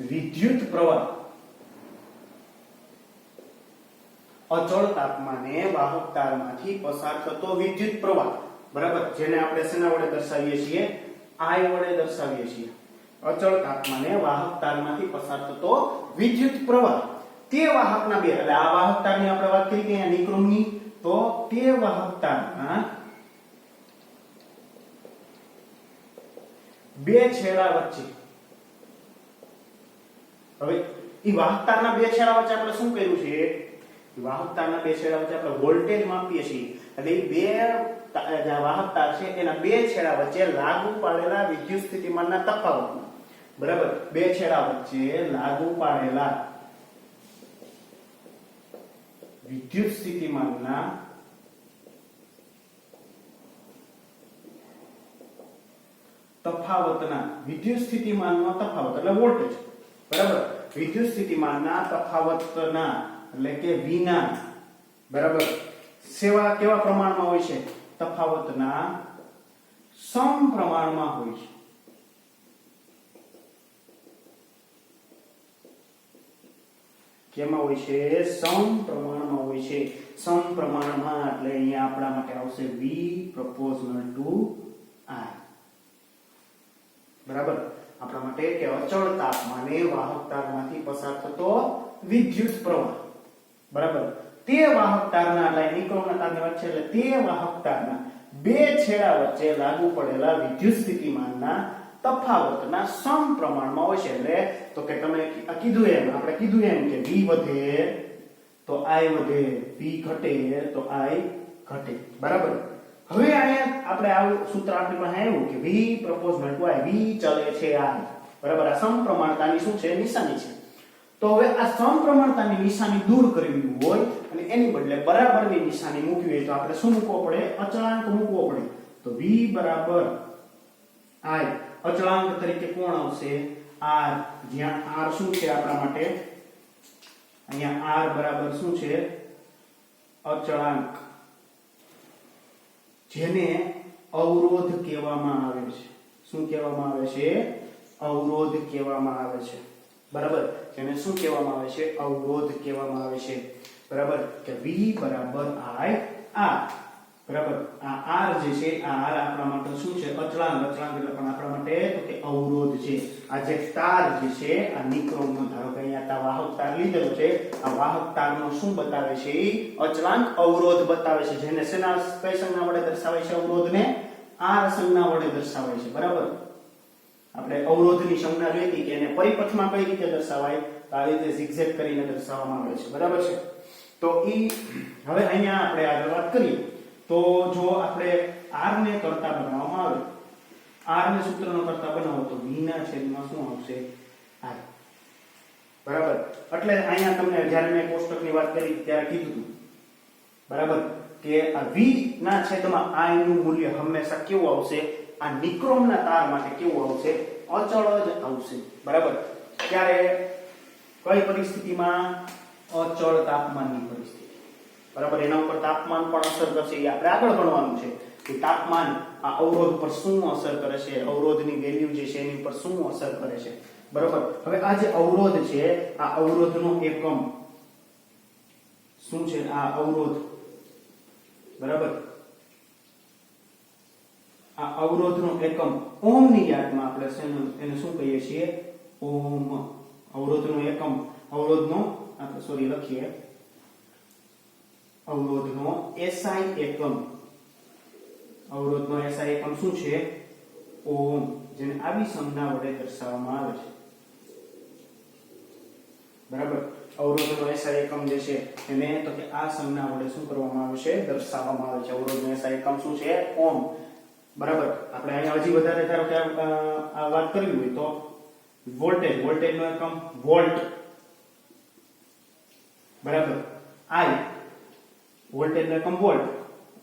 S1: વિદ્યુત પ્રવાહ, અચળ તાપમાને વાહક તારમાંથી પસાર થતો વિદ્યુત પ્રવાહ, બરાબર, જેને આપણે શેના વડે દર્શાવીએ છીએ? I વડે દર્શાવીએ છીએ. અચળ તાપમાને વાહક તારમાંથી પસાર થતો વિદ્યુત પ્રવાહ તે વાહકના બે, એટલે આ વાહક તારની આપણે વાત કરી કે નિક્રોમની, તો તે વાહક તારના બે છેડા વચ્ચે, હવે ઈ વાહકતાના બે છેડા વચ્ચે આપણે શું કર્યું છે? વાહકતાના બે છેડા વચ્ચે આપણે વોલ્ટેજ માપીએ છીએ. એટલે ઈ બે જે વાહકતા છે એના બે છેડા વચ્ચે લાગુ પાડેલા વિદ્યુત સ્થિતિમાનના તફાવતને, બરાબર, બે છેડા વચ્ચે લાગુ પાડેલા વિદ્યુત સ્થિતિમાનના તફાવતના, વિદ્યુત સ્થિતિમાનનો તફાવત એટલે વોલ્ટેજ, બરાબર, વિદ્યુત સ્થિતિમાનના તફાવતના એટલે કે વિના, બરાબર, કેવા પ્રમાણમાં હોય છે? તફાવતના સમપ્રમાણમાં હોય છે. કેમાં હોય છે? સમપ્રમાણમાં હોય છે. સમપ્રમાણમાં એટલે અહીંયા આપણા માટે આવશે V proportional to I, બરાબર. આપણા માટે કે અચળ તાપમાને વાહક તારમાંથી પસાર થતો વિદ્યુત પ્રવાહ, બરાબર, તે વાહક તારના, એટલે નિક્રોમના તારની વાત છે, એટલે તે વાહક તારના બે છેડા વચ્ચે લાગુ પડેલા વિદ્યુત સ્થિતિમાનના તફાવતના સમપ્રમાણમાં હોય છે. એટલે તો કે તમે કીધું એમ, આપણે કીધું એમ કે V વધે તો I વધે, V ઘટે તો I ઘટે, બરાબર. હવે અહીંયા આપણે આવું સૂત્ર આપણી પાસે આવ્યું કે V proportional to I, V ચલે છે I, બરાબર. આ સમપ્રમાણતાની શું છે? નિશાની છે. તો હવે આ સમપ્રમાણતાની નિશાની દૂર કરવી હોય અને એની બદલે બરાબરની નિશાની મૂકવી હોય તો આપણે શું મૂકવો પડે? અચળાંક મૂકવો પડે. તો V બરાબર I, અચળાંક તરીકે કોણ આવશે? R, જ્યાં R શું છે આપણા માટે? અહીંયા R બરાબર શું છે? અચળાંક, જેને અવરોધ કહેવામાં આવે છે. શું કહેવામાં આવે છે? અવરોધ કહેવામાં આવે છે, બરાબર. જેને શું કહેવામાં આવે છે? અવરોધ કહેવામાં આવે છે, બરાબર. કે V બરાબર I R, બરાબર. આ R જે છે, આ R આપણા માટે શું છે? અચળાંક. અચળાંક એટલે પણ આપણા માટે તો કે અવરોધ છે. આ જે તાર જે છે, આ નિક્રોમનો, ધારો કે અહીંયા આ વાહક તાર લીધેલો છે, આ વાહક તારનો શું બતાવે છે? અચળાંક અવરોધ બતાવે છે. જેને શેના કઈ સંજ્ઞા વડે દર્શાવે છે? અવરોધને R સંજ્ઞા વડે દર્શાવે છે, બરાબર. આપણે અવરોધની સંજ્ઞા જોઈ હતી કે એને પરિપથમાં કઈ રીતે દર્શાવાય? તો આ રીતે zigzag કરીને દર્શાવવામાં આવે છે, બરાબર છે. તો હવે અહીંયા આપણે આગળ વાત કરીએ તો જો આપણે R ને કરતા બનાવવામાં આવે, R ને સૂત્રનો કરતા બનાવો તો V ના છેદમાં શું આવશે? I, બરાબર. એટલે અહીંયા તમને જ્યારે મેં કોષ્ટકની વાત કરી ત્યારે કીધું હતું બરાબર કે આ v ના છેદમાં i નું મૂલ્ય હંમેશા કેવું આવશે? આ નિક્રોમના તાર માટે કેવું આવશે? અચળ જ આવશે. બરાબર. ત્યારે કઈ પરિસ્થિતિમાં? અચળ તાપમાનની પરિસ્થિતિ. બરાબર. એના ઉપર તાપમાન પણ અસર કરશે. એ આપણે આગળ ભણવાનું છે કે તાપમાન આ અવરોધ પર શું અસર કરે છે, અવરોધની વેલ્યુ જે છે એની ઉપર શું અસર કરે છે. બરાબર. હવે આ જે અવરોધ છે, આ અવરોધનો એકમ શું છે? આ અવરોધ બરાબર, આ અવરોધનો એકમ ઓહમની યાદમાં આપણે એને શું કહીએ છીએ? ઓહમ. અવરોધનો એકમ, અવરોધનો આપણે સોરી લખીએ, અવરોધનો SI એકમ. અવરોધનો SI એકમ શું છે? ઓહમ. જેને આવી સંજ્ઞા વડે દર્શાવવામાં આવે છે. બરાબર. અવરોધનો SI એકમ જે છે એને તો કે આ સંજ્ઞા વડે શું કરવામાં આવે છે? દર્શાવવામાં આવે છે. અવરોધનો SI એકમ શું છે? ઓહમ. બરાબર. આપણે અહીંયા હજી વધારે ધારો કે આ વાત કરવી હોય તો વોલ્ટેજનો એકમ વોલ્ટ. બરાબર. I વોલ્ટેજનો એકમ વોલ્ટ.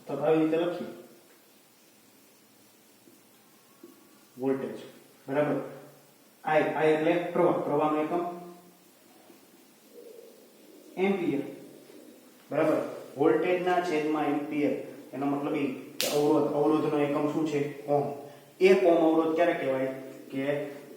S1: તો આવી રીતે લખીએ વોલ્ટેજ. બરાબર. I એટલે પ્રવાહનો એકમ એમ્પિયર. બરાબર. વોલ્ટેજના છેદમાં એમ્પિયર એનો મતલબ એ કે અવરોધનો એકમ શું છે? ઓહમ. 1 ઓહમ અવરોધ ક્યારે કહેવાય? કે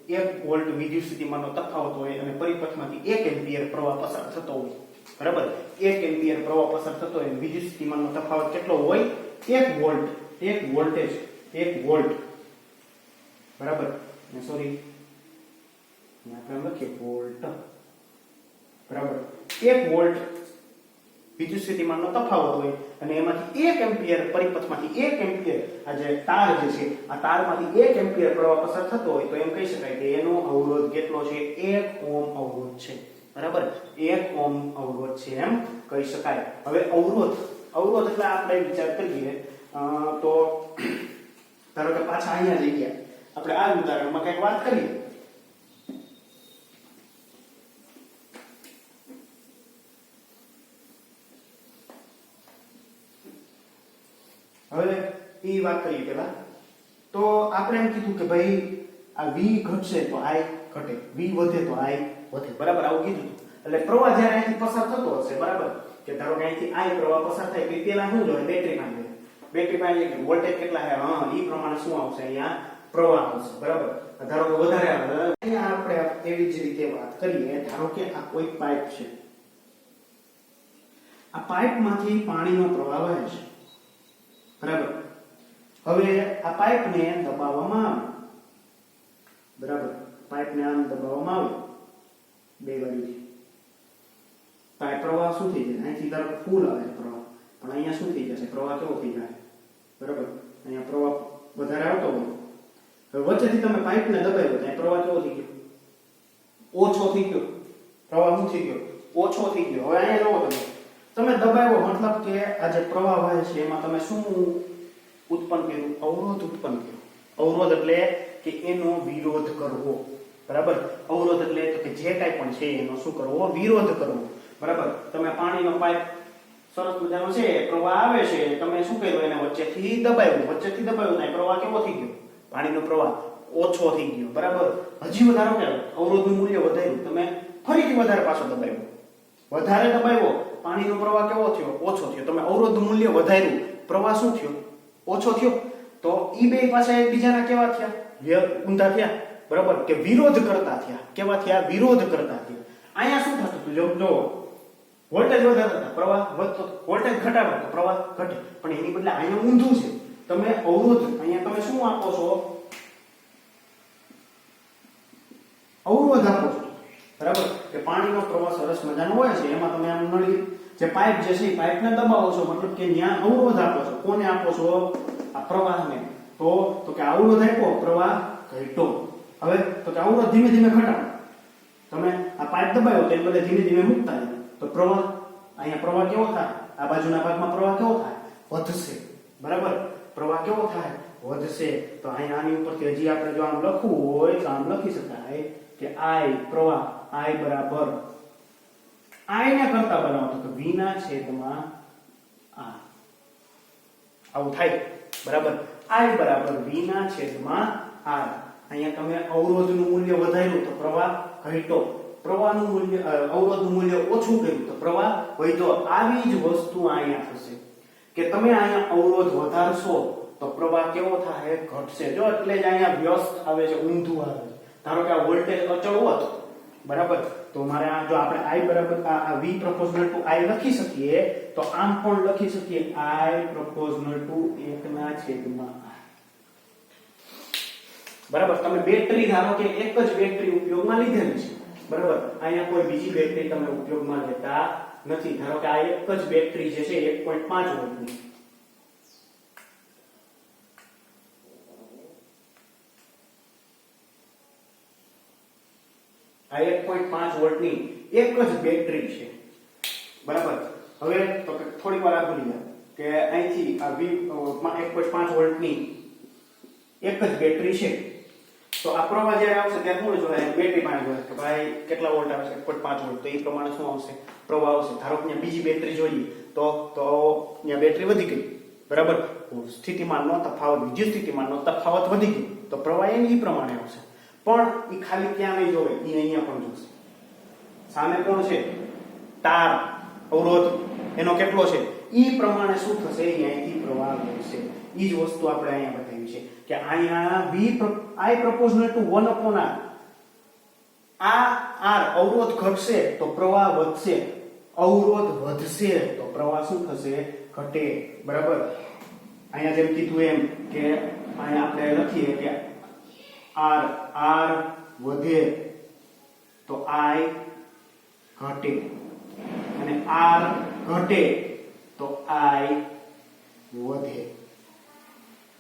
S1: 1 વોલ્ટ વિદ્યુત સ્થિતિમાનનો તફાવત હોય અને પરિપથમાંથી 1 એમ્પિયર પ્રવાહ પસાર થતો હોય. બરાબર. 1 એમ્પિયર પ્રવાહ પસાર થતો હોય, વિદ્યુત સ્થિતિમાનનો તફાવત કેટલો હોય? 1 વોલ્ટ. 1 voltage 1 volt. બરાબર. સોરી આપણે લખીએ વોલ્ટ. બરાબર. 1 વોલ્ટ વિદ્યુત સ્થિતિમાનનો તફાવત હોય અને એમાંથી 1 એમ્પિયર પરિપથમાંથી 1 એમ્પિયર આ જે તાર જે છે આ તારમાંથી 1 એમ્પિયર પ્રવાહ પસાર થતો હોય તો એમ કહી શકાય કે એનો અવરોધ કેટલો છે? 1 ઓહમ અવરોધ છે. બરાબર. 1 ઓહમ અવરોધ છે એમ કહી શકાય. હવે અવરોધ એટલે આપણે વિચાર કરીએ તો ધારો કે પાછા અહીંયા જઈ ગયા, આપણે આ ઉદાહરણમાં કંઈક વાત કરીએ. હવે એ વાત કરીએ પેલા તો આપણે એમ કીધું કે ભાઈ આ v ઘટશે તો i ઘટે, v વધે તો i વધે. બરાબર. આવું કીધું. એટલે પ્રવાહ જ્યારે અહીંથી પસાર થતો હશે, બરાબર, કે ધારો કે અહીંથી i પ્રવાહ પસાર થાય તો પેલા શું જોઈએ? બેટરી પાસે કે વોલ્ટેજ કેટલા છે એ પ્રમાણે શું આવશે? અહીંયા પ્રવાહ આવશે. બરાબર. ધારો કે વધારે આવે. અહીંયા આપણે એવી જ રીતે વાત કરીએ. ધારો કે આ કોઈ પાઇપ છે, આ પાઇપમાંથી પાણીનો પ્રવાહ વહે છે. બરાબર. હવે આ પાઇપને દબાવવામાં આવે. બરાબર. પાઇપને આમ દબાવવામાં આવે બે બાજુથી. પાઇપ પ્રવાહ શું થઈ જાય? અહીંથી ધારો કે ફૂલ આવે પ્રવાહ, પણ અહીંયા શું થઈ જશે? પ્રવાહ કેવો થઈ જાય? બરાબર. અહીંયા પ્રવાહ વધારે આવતો હોય. હવે વચ્ચેથી તમે પાઇપને દબાવ્યો તો પ્રવાહ કેવો થઈ ગયો? ઓછો થઈ ગયો. પ્રવાહ શું થઈ ગયો? ઓછો થઈ ગયો. હવે અહીંયા જોવો તમે દબાવ્યો મતલબ કે આ જે પ્રવાહ વહે છે એમાં તમે શું ઉત્પન્ન કર્યું? અવરોધ ઉત્પન્ન કર્યો. અવરોધ એટલે કે એનો વિરોધ કરવો. બરાબર. અવરોધ એટલે તો કે જે કાંઈ પણ છે એનો શું કરવો? વિરોધ કરવો. બરાબર. તમે પાણીનો પાઇપ સરસ મજાનો છે, પ્રવાહ આવે છે, તમે શું કર્યું? એને વચ્ચેથી દબાવ્યું તો પ્રવાહ કેવો થઈ ગયો? પાણીનો પ્રવાહ ઓછો થઈ ગયો. બરાબર. હજી વધારો કે અવરોધનું મૂલ્ય વધાર્યું, તમે ફરીથી વધારે પાછો દબાવ્યો. વધારે દબાવ્યો, પાણીનો પ્રવાહ કેવો થયો? ઓછો થયો. તમે અવરોધનું મૂલ્ય વધાર્યું, પ્રવાહ શું થયો? ઓછો થયો. તો ઈ બે પાછા એકબીજાના કેવા થયા? ઊંધા થયા. બરાબર. કે વિરોધ કરતા થયા. કેવા થયા? વિરોધ કરતા થયા. અહીંયા શું થતું હતું? જો વોલ્ટેજ વધારતા હતા, પ્રવાહ વધતો. વોલ્ટેજ ઘટાડો તો પ્રવાહ ઘટે. પણ એની બદલે અહીંયા ઊંધું છે. તમે અવરોધ અહીંયા તમે શું આપો છો? અવરોધ આપો છો. બરાબર. કે પાણીનો પ્રવાહ સરસ મજાનો હોય છે, એમાં તમે આમ નળી જે પાઇપ જે છે પાઇપને દબાવો છો, મતલબ કે ત્યાં અવરોધ આપો છો. કોને આપો છો? આ પ્રવાહને. તો કે અવરોધ આપ્યો, પ્રવાહ ઘટ્યો. હવે તો કે અવરોધ ધીમે ધીમે ઘટાડો. તમે આ પાઇપ દબાવ્યો તો એ બદલે ધીમે ધીમે મૂકતા જાઓ તો પ્રવાહ અહીંયા પ્રવાહ કેવો થાય? આ બાજુના ભાગમાં પ્રવાહ કેવો થાય? વધશે. બરાબર. પ્રવાહ કેવો થાય? વધશે. તો અહીંયા આની ઉપરથી હજી આપણે જો આમ લખવું હોય તો આમ લખી શકાય કે I પ્રવાહ I બરાબર I ને કરતા બનાવો તો v ના છેદમાં r આવું થાય બરાબર I બરાબર v ના છેદમાં r અહીંયા તમે અવરોધનું મૂલ્ય વધાર્યું તો પ્રવાહ ઘટ્યો પ્રવાહનું મૂલ્ય અવરોધનું મૂલ્ય ઓછું કર્યું તો પ્રવાહ વધ્યો આવી જ વસ્તુ અહીંયા થશે કે તમે અહીંયા અવરોધ વધારશો તો પ્રવાહ કેવો થાય ઘટશે જો એટલે જ અહીંયા વ્યસ્ત આવે છે ઊંધું આવે છે ધારો કે આ વોલ્ટેજ અચળ હોત બરાબર તો મારે આ જો આપણે I બરાબર આ V proportional to I લખી શકીએ તો આમ પણ લખી શકીએ I proportional to 1 ના છેદમાં r બરાબર તમે બેટરી ધારો કે એક જ બેટરી ઉપયોગમાં લીધેલી છે બરાબર અહીંયા કોઈ બીજી બેટરી તમે ઉપયોગમાં લેતા નથી ધારો કે આ એક જ બેટરી જે છે 1.5 વોલ્ટની આ 1.5 વોલ્ટની એક જ બેટરી છે બરાબર હવે તો થોડીક વાર આ ભૂલી ગયા કે અહીંથી આ 1.5 વોલ્ટની એક જ બેટરી છે તો આ પ્રવાહ જ્યારે આવશે ત્યારે શું જોવાય બેટરી માં જોવાય કે ભાઈ કેટલા વોલ્ટ આવે છે 1.5 વોલ્ટ તો એ પ્રમાણે શું આવશે પ્રવાહ આવશે ધારો કે બીજી બેટરી જોઈએ તો અહીંયા બેટરી વધી ગઈ બરાબર સ્થિતિમાનનો તફાવત વિદ્યુત સ્થિતિમાનનો તફાવત વધી ગયો તો પ્રવાહ એ પ્રમાણે આવશે પણ એ ખાલી ત્યાં નહીં જોવે એ અહીંયા પણ જોશે સામે કોણ છે તાર અવરોધ એનો કેટલો છે ઈ પ્રમાણે શું થશે અહીંયા ઈ પ્રવાહ વહેશે ઈ જ વસ્તુ આપણે અહીંયા બતાવી છે કે અહીંયા I proportional to 1 upon r આ r અવરોધ ઘટશે તો પ્રવાહ વધશે અવરોધ વધશે તો પ્રવાહ શું થશે ઘટે બરાબર અહીંયા જેમ કીધું એમ કે અહીંયા આપણે લખીએ કે r વધે તો I ઘટે અને r ઘટે તો I વધે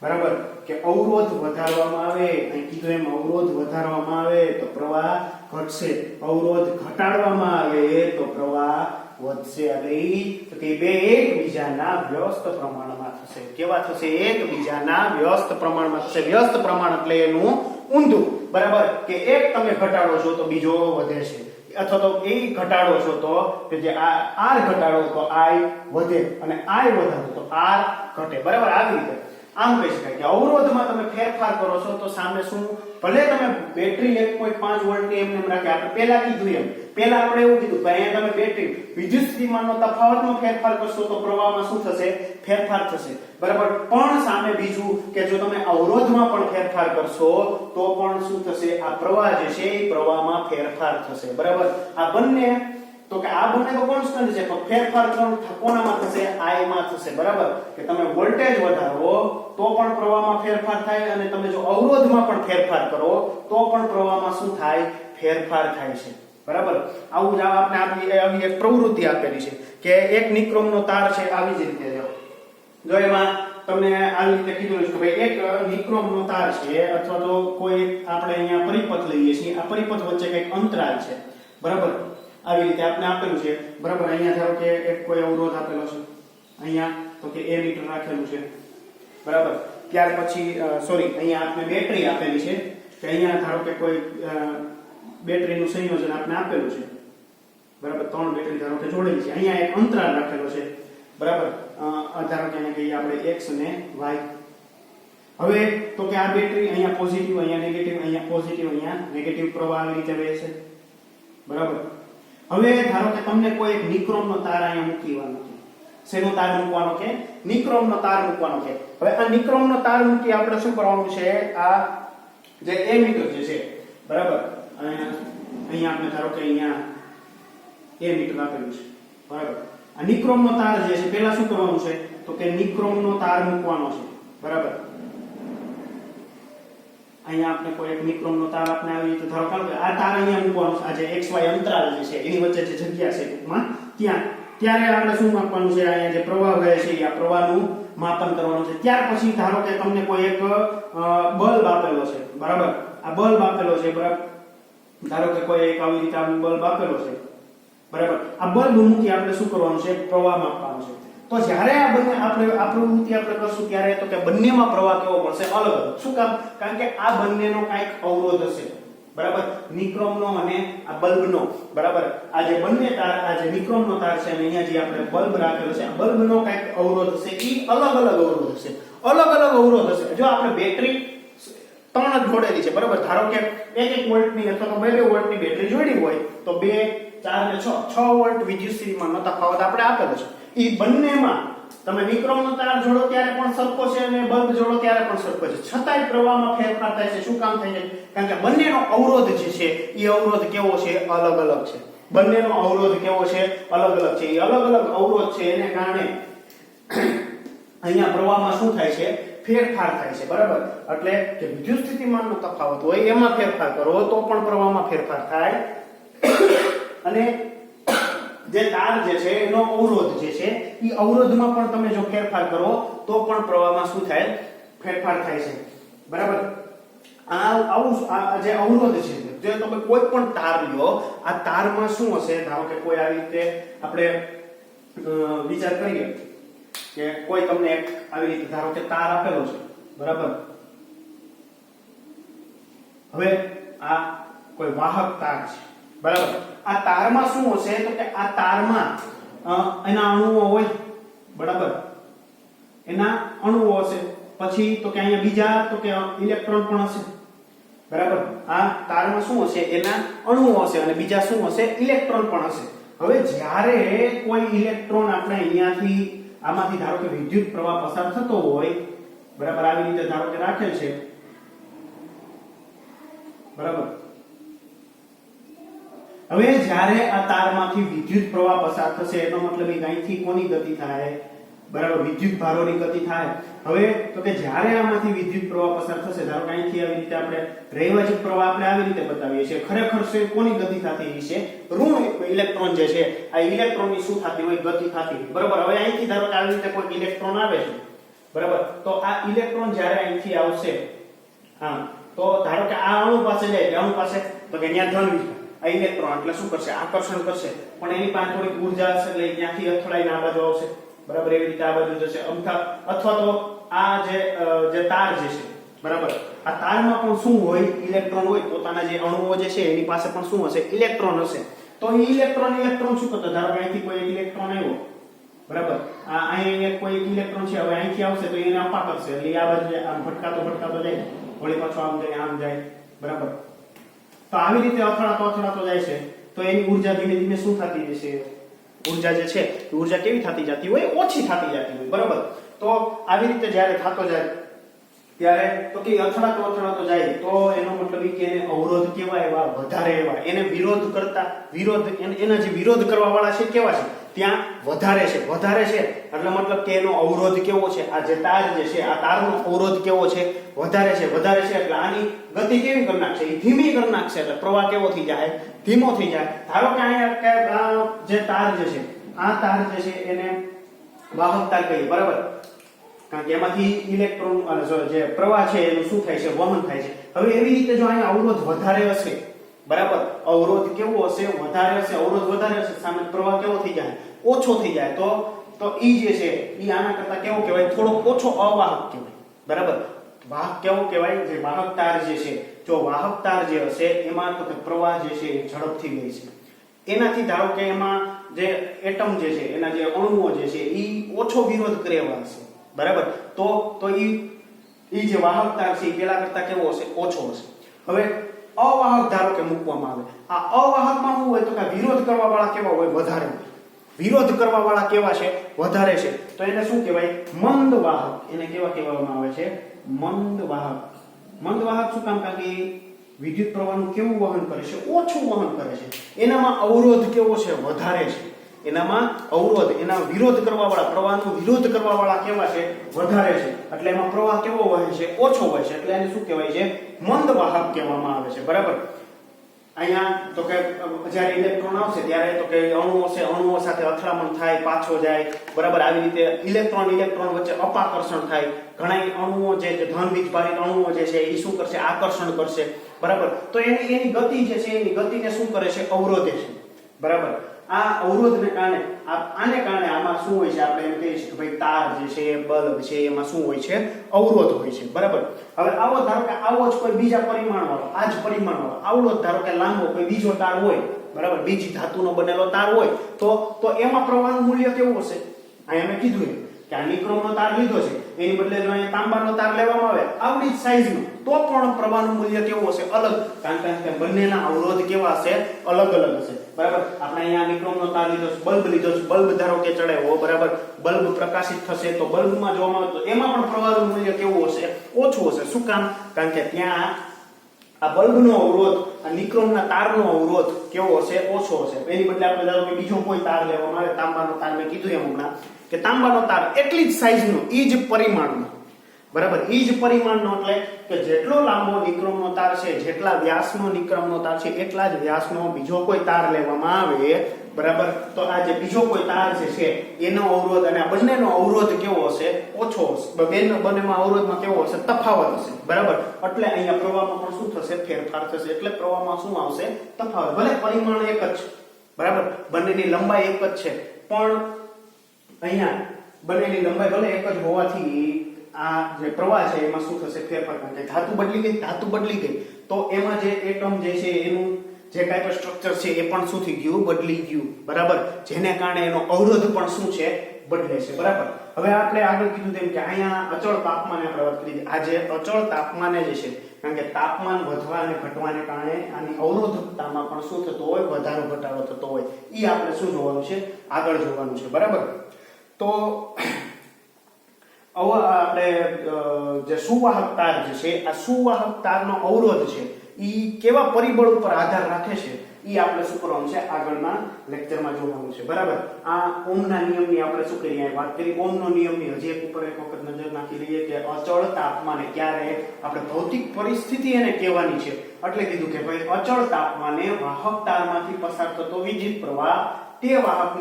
S1: બરાબર કે અવરોધ વધારવામાં આવે અહીં કીધું એમ અવરોધ વધારવામાં આવે તો પ્રવાહ ઘટશે અવરોધ ઘટાડવામાં આવે તો પ્રવાહ વધશે એટલે કે બે એકબીજાના વ્યસ્ત પ્રમાણમાં થશે કેવા થશે એકબીજાના વ્યસ્ત પ્રમાણમાં થશે વ્યસ્ત પ્રમાણ એટલે એનું ઊંધું બરાબર કે એક તમે ઘટાડો છો તો બીજો વધે છે અથવા તો એ ઘટાડો છો તો કે જે r ઘટાડો તો I વધે અને I વધારો તો r ઘટે બરાબર આવી રીતે આમ કહી શકાય કે અવરોધમાં તમે ફેરફાર કરો છો તો સામે શું ભલે તમે બેટરી 1.5 વોલ્ટની એમને રાખે આપણે પહેલા કીધું એમ પહેલા આપણે એવું કીધું કે અહીંયા તમે બેટરી વિદ્યુત સ્થિતિમાનનો તફાવતમાં ફેરફાર કરશો તો પ્રવાહમાં શું થશે ફેરફાર થશે બરાબર પણ સામે બીજું કે જો તમે અવરોધમાં પણ ફેરફાર કરશો તો પણ શું થશે આ પ્રવાહ જે છે એ પ્રવાહમાં ફેરફાર થશે બરાબર આ બંને તો કે આ બંને તો કોન્સ્ટન્ટ છે પણ ફેરફાર કોનામાં થશે I માં થશે બરાબર કે તમે વોલ્ટેજ વધારો તો પણ પ્રવાહમાં ફેરફાર થાય અને તમે જો અવરોધમાં પણ ફેરફાર કરો તો પણ પ્રવાહમાં શું થાય ફેરફાર થાય છે બરાબર આવું જ આપણે આવી એક પ્રવૃત્તિ આપેલી છે કે એક નિક્રોમનો તાર છે આવી જ રીતે જો એમાં તમને આવી રીતે કીધું છે કે ભાઈ એક નિક્રોમનો તાર છે અથવા તો કોઈ આપણે અહીંયા પરિપથ લઈએ છીએ આ પરિપથ વચ્ચે કંઈક અંતરાલ છે બરાબર આવી રીતે આપણે આપેલું છે બરાબર અહીંયા ધારો કે એક કોઈ અવરોધ આપેલો છે અહીંયા તો કે a મીટર રાખેલું છે બરાબર ત્યાર પછી સોરી અહીંયા આપણે બેટરી આપેલી છે કે અહીંયા ધારો કે કોઈ બેટરીનું સંયોજન આપણે આપેલું છે બરાબર 3 બેટરી ધારો કે જોડેલી છે અહીંયા એક અંતરાલ રાખેલો છે બરાબર ધારો કે એને કહીએ આપણે x અને y હવે તો કે આ બેટરી અહીંયા પોઝિટિવ અહીંયા પોઝિટિવ અહીંયા નેગેટિવ પ્રવાહ આવી રીતે વહે છે બરાબર હવે ધારો કે તમને કોઈ એક નિક્રોમનો તાર અહીંયા મૂકવાનો છે શેનો તાર મૂકવાનો કે નિક્રોમનો તાર મૂકવાનો છે હવે આ નિક્રોમનો તાર મૂકી આપણે શું કરવાનું છે આ જે એમીટર જે છે બરાબર અહીંયા આપણે ધારો કે અહીંયા એમીટર આપેલું છે બરાબર આ નિક્રોમનો તાર જે છે પહેલા શું કરવાનું છે તો કે નિક્રોમનો તાર મૂકવાનો છે બરાબર અહીંયા આપણે કોઈ એક નિક્રોમનો તાર આપણે આવી રીતે ધારો કે આ તાર અહીંયા મૂકવાનો છે આ જે xy અંતરાલ જે છે એની વચ્ચે જે જગ્યા છે ટૂંકમાં ત્યાં ત્યારે આપણે શું માપવાનું છે અહીંયા જે પ્રવાહ વહે છે આ પ્રવાહનું માપન કરવાનું છે ત્યાર પછી ધારો કે તમને કોઈ એક બલ્બ આપેલો છે બરાબર આ બલ્બ આપેલો છે બરાબર ધારો કે કોઈ એક આવી રીતે બલ્બ આપેલો છે બરાબર આ બલ્બ મૂકી આપણે શું કરવાનું છે પ્રવાહ માપવાનો છે તો જ્યારે આ બંને આપણે આ પ્રવૃત્તિ આપણે કરશું ત્યારે તો કે બંનેમાં પ્રવાહ કેવો પડશે અલગ અલગ શું કામ કારણ કે આ બંનેનો કંઈક અવરોધ હશે બરાબર, નિક્રોમનો અને આ બલ્બનો, બરાબર, આ જે બંને તાર, આ જે નિક્રોમનો તાર છે અને અહીંયા જે આપણે બલ્બ રાખેલો છે, આ બલ્બનો કઈક અવરોધ છે, ઈ અલગ અલગ અવરોધ હશે, અલગ અલગ અવરોધ હશે. જો આપણે બેટરી 3 જ જોડેલી છે, બરાબર, ધારો કે 1 વોલ્ટની અથવા તો 2 વોલ્ટની બેટરી જોડી હોય તો 2, 4 ને 6 વોલ્ટ વિદ્યુત સ્થિતિમાનનો તફાવત આપણે આપેલો છે. ઈ બંનેમાં તમે નિક્રોમનો તાર જોડો ત્યારે પણ સરખો છે અને બલ્બ જોડો ત્યારે પણ સરખો છે, છતાંય પ્રવાહમાં ફેરફાર થાય છે. શું કામ થાય છે? કારણ કે બંનેનો અવરોધ જે છે એ અવરોધ કેવો છે? અલગ અલગ છે. બંનેનો અવરોધ કેવો છે? અલગ અલગ છે. એ અલગ અલગ અવરોધ છે એને કારણે અહીંયા પ્રવાહમાં શું થાય છે? ફેરફાર થાય છે, બરાબર. એટલે કે વિદ્યુત સ્થિતિમાનનો તફાવત હોય એમાં ફેરફાર કરો તો પણ પ્રવાહમાં ફેરફાર થાય. અને જે તાર જે છે એનો અવરોધ જે છે એ અવરોધમાં પણ તમે જો ફેરફાર કરો તો પણ પ્રવાહમાં શું થાય? ફેરફાર થાય છે, બરાબર. આ જે અવરોધ છે, જો તમે કોઈ પણ તાર લ્યો, આ તારમાં શું હશે? ધારો કે કોઈ આવી રીતે આપણે વિચાર કરીએ કે કોઈ તમને એક આવી રીતે ધારો કે તાર આપેલો છે, બરાબર. હવે આ કોઈ વાહક તાર છે, બરાબર. આ તારમાં શું હશે? તો કે આ તારમાં એના અણુઓ હોય, બરાબર, એના અણુઓ હશે. પછી તો કે અહીંયા બીજા તો કે ઇલેક્ટ્રોન પણ હશે, બરાબર. આ તારમાં શું હશે? એના અણુઓ હશે અને બીજા શું હશે? ઇલેક્ટ્રોન પણ હશે. હવે જ્યારે કોઈ ઇલેક્ટ્રોન આપણે અહીંયાથી આમાંથી ધારો કે વિદ્યુત પ્રવાહ પસાર થતો હોય, બરાબર, આવી રીતે ધારો કે રાખેલ છે, બરાબર. હવે જ્યારે આ તારમાંથી વિદ્યુત પ્રવાહ પસાર થશે એનો મતલબ એ અહીંથી કોની ગતિ થાય? બરાબર, વિદ્યુત ભારોની ગતિ થાય. હવે તો કે જ્યારે આમાંથી વિદ્યુત પ્રવાહ પસાર થશે, ધારો કે અહીંથી આવી રીતે આપણે રૈવાચિક પ્રવાહ આપણે આવી રીતે બતાવીએ છીએ, ખરેખર છે કોની ગતિ થતી છે? ઋણ ઇલેક્ટ્રોન જે છે, આ ઇલેક્ટ્રોનની શું થતી હોય? ગતિ થતી હોય, બરાબર. હવે અહીંથી ધારો કે આવી રીતે કોઈ ઇલેક્ટ્રોન આવે છે, બરાબર, તો આ ઇલેક્ટ્રોન જ્યારે અહીંથી આવશે, હા, તો ધારો કે આ અણુ પાસે જાય, અણુ પાસે તો કે અહીંયા ધન વિસ્તાર, આ ઇલેક્ટ્રોન એટલે શું કરશે? આકર્ષણ કરશે, પણ એની પાસે થોડીક ઊર્જા હશે એટલે ત્યાંથી અથડાઈને આ બાજુ આવશે, બરાબર. એવી રીતે આ બાજુ જશે અથવા તો આ જે તાર જે છે, બરાબર, આ તારમાં પણ શું હોય? ઇલેક્ટ્રોન હોય. પોતાના જે અણુઓ જે છે એની પાસે પણ શું હશે? ઇલેક્ટ્રોન હશે. તો એ ઇલેક્ટ્રોન શું કરતો? ધારો કે અહીંથી કોઈ ઇલેક્ટ્રોન આવ્યો, બરાબર, આ અહીં કોઈ ઇલેક્ટ્રોન છે, હવે અહીંથી આવશે તો એને અપા કરશે એટલે આ બાજુ આમ ભટકાતો જાય, વળી પાછો આમ જાય, બરાબર. તો આવી રીતે અથડાતો જાય છે તો એની ઊર્જા ધીમે ધીમે શું થતી જશે? ઊર્જા જે છે ઊર્જા કેવી થતી જતી હોય? ઓછી થતી જતી હોય, બરાબર. તો આવી રીતે જ્યારે થતો જાય ત્યારે તો કે અથડાતો જાય તો એનો મતલબ એ કે એને અવરોધ કેવા એવા વધારે એવા, એને એના જે વિરોધ કરવા વાળા છે કેવા છે? ત્યાં વધારે છે એટલે મતલબ કે એનો અવરોધ કેવો છે? આ જે તાર જે છે આ તારનો અવરોધ કેવો છે? વધારે છે એટલે આની ગતિ કેવી કરી નાખશે? એ ધીમી કરી નાખશે એટલે પ્રવાહ કેવો થઈ જાય? ધીમો થઈ જાય. ધારો કે અહીંયા જે તાર જે છે, આ તાર જે છે એને વાહક તાર કહીએ, બરાબર, કારણ કે એમાંથી ઇલેક્ટ્રોન જે પ્રવાહ છે એનું શું થાય છે? વહન થાય છે. હવે એવી રીતે જો અહીંયા અવરોધ વધારે હશે, બરાબર, અવરોધ કેવો હશે? વધારે હશે. અવરોધ વધારે હશે, સામે પ્રવાહ કેવો થઈ જાય? ઓછો થઈ જાય. તો ઈ જે છે ઈ આના કરતા કેવો કહેવાય? થોડો ઓછો અવાહક કહેવાય, બરાબર. વાહક કેવો કહેવાય? જે વાહક તાર જે છે, જો વાહક તાર જે હશે એમાં તો પ્રવાહ જે છે એ ઝડપથી વહે છે. એનાથી ધારો કે એમાં જે એટમ જે છે, એના જે અણુઓ જે છે ઈ ઓછો વિરોધ કરે એવા હશે, બરાબર. તો ઈ જે વાહક તાર છે એ પેલા કરતા કેવો હશે? ઓછો હશે. હવે અવાહક ધારો કે મૂકવામાં આવે, આ અવાહકમાં શું હોય? તો કે વિરોધ કરવા વાળા કેવા હોય? વધારે. વિરોધ કરવા વાળા કેવા છે? વધારે છે. તો એને શું કહેવાય? મંદ વાહક. એને કેવા કહેવામાં આવે છે? મંદ વાહક. મંદ વાહક શું કામ? કારણ કે વિદ્યુત પ્રવાહનું કેવું વહન કરે છે? ઓછું વહન કરે છે. એનામાં અવરોધ કેવો છે? વધારે છે. એનામાં અવરોધ, એના વિરોધ કરવા વાળા, પ્રવાહનો વિરોધ કરવા વાળા કેવા છે? વધારે છે. એટલે એમાં પ્રવાહ કેવો વહે છે? ઓછો વહે છે. એટલે એને શું કહેવાય છે? મંદ વાહક કહેવામાં આવે છે, બરાબર. અહીંયા તો કે જ્યારે ઇલેક્ટ્રોન આવશે ત્યારે તો કે અણુઓ સાથે અથડામણ થાય, પાછો જાય, બરાબર. આવી રીતે ઇલેક્ટ્રોન વચ્ચે અપાકર્ષણ થાય. ઘણા અણુઓ જે ધન વીજભારિત અણુઓ જે છે એ શું કરશે? આકર્ષણ કરશે, બરાબર. તો એની ગતિ જે છે એની ગતિને શું કરે છે? અવરોધે છે, બરાબર. આ અવરોધને કારણે આને કારણે આમાં શું હોય છે, આપણે એમ કહીએ છીએ કે ભાઈ તાર જે છે, બલ્બ છે, એમાં શું હોય છે, અવરોધ હોય છે, બરાબર. હવે આવો ધારો કે આવો જ કોઈ બીજા પરિમાણ વાળો, આ જ પરિમાણ વાળો આવડો ધારો કે લાંબો કોઈ બીજો તાર હોય, બરાબર, બીજી ધાતુનો બનેલો તાર હોય, તો એમાં પ્રવાહનું મૂલ્ય કેવું હશે? અહીંયા મેં કીધું કે આ નિક્રોમનો તાર લીધો છે, એની બદલે જો અહીંયા તાંબાનો તાર લેવામાં આવે આવડી જ સાઈઝનો, તો પણ પ્રવાહનું મૂલ્ય કેવું હશે? અલગ. કારણ કે બંનેના અવરોધ કેવા હશે? અલગ અલગ હશે, બરાબર. આપણે અહીંયા નિક્રોમનો તાર લીધો છે, બલ્બ લીધો છે, બલ્બ ધારો કે ચડાવ્યો, બરાબર, બલ્બ પ્રકાશિત થશે તો બલ્બમાં જોવામાં આવે તો એમાં પણ પ્રવાહનું મૂલ્ય કેવું હશે? ઓછું હશે. શું કામ? કારણ કે ત્યાં આ બલ્બનો અવરોધ, આ નિક્રોમના તારનો અવરોધ કેવો હશે? ઓછો હશે. એની બદલે આપણે ધારો કે બીજો કોઈ તાર લેવામાં આવે, તાંબાનો તાર, મેં કીધું એમ હમણાં કે તાંબાનો તાર એટલી જ સાઈઝનો, ઈ જ પરિમાણનો, બરાબર, ઈ જ પરિમાણનો, એટલે કે જેટલો લાંબો નિક્રોમનો તાર છે, જેટલા વ્યાસનો નિક્રોમનો તાર છે, એટલા જ વ્યાસનો બીજો કોઈ તાર લેવામાં આવે, બરાબર, તો આ જે બીજો કોઈ તાર જે છે એનો અવરોધ અને આ બંનેનો અવરોધ કેવો હશે? ઓછો હશે. બંનેમાં અવરોધમાં કેવો હશે? તફાવત હશે, બરાબર. એટલે અહીંયા પ્રવાહમાં પણ શું થશે? ફેરફાર થશે. એટલે પ્રવાહમાં શું આવશે? તફાવત. ભલે પરિમાણ એક જ છે, બરાબર, બંનેની લંબાઈ એક જ છે, પણ અહીંયા બંનેની લંબાઈ ભલે એક જ હોવાથી આ જે પ્રવાહ છે એમાં શું થશે? ફેરફાર. કારણ કે ધાતુ બદલી ગઈ તો એમાં જે એટમ જે છે એનું જે કાંઈ પણ સ્ટ્રક્ચર છે એ પણ શું થઈ ગયું? બદલી ગયું, બરાબર. જેને કારણે એનો અવરોધ પણ શું છે? બદલે છે, બરાબર. હવે આપણે આગળ કીધું તેમ કે અહીંયા અચળ તાપમાને આપણે વાત કરી. આ જે અચળ તાપમાને જે છે, કારણ કે તાપમાન વધવા અને ઘટવાને કારણે આની અવરોધકતામાં પણ શું થતો હોય? વધારો ઘટાડો થતો હોય. ઈ આપણે શું જોવાનું છે? આગળ જોવાનું છે, બરાબર. તો આપણે જે સુવાહક તાર જે છે, આ સુવાહક તારનો અવરોધ છે ઈ કેવા પરિબળ ઉપર આધાર રાખે છે, ઈ આપણે શું કરવાનું છે? આગળના લેક્ચરમાં જોવાનું છે, બરાબર. આ ઓહમના નિયમની આપણે શું કરીએ? વાત કરી ઓહમનો નિયમની હજી એક ઉપર એક વખત નજર નાખી લઈએ કે અચળ તાપમાને ક્યારે આપણે ભૌતિક પરિસ્થિતિ એને કહેવાની છે. એટલે કીધું કે ભાઈ અચળ તાપમાને વાહક તારમાંથી પસાર થતો વિદ્યુત પ્રવાહ, તે વાહક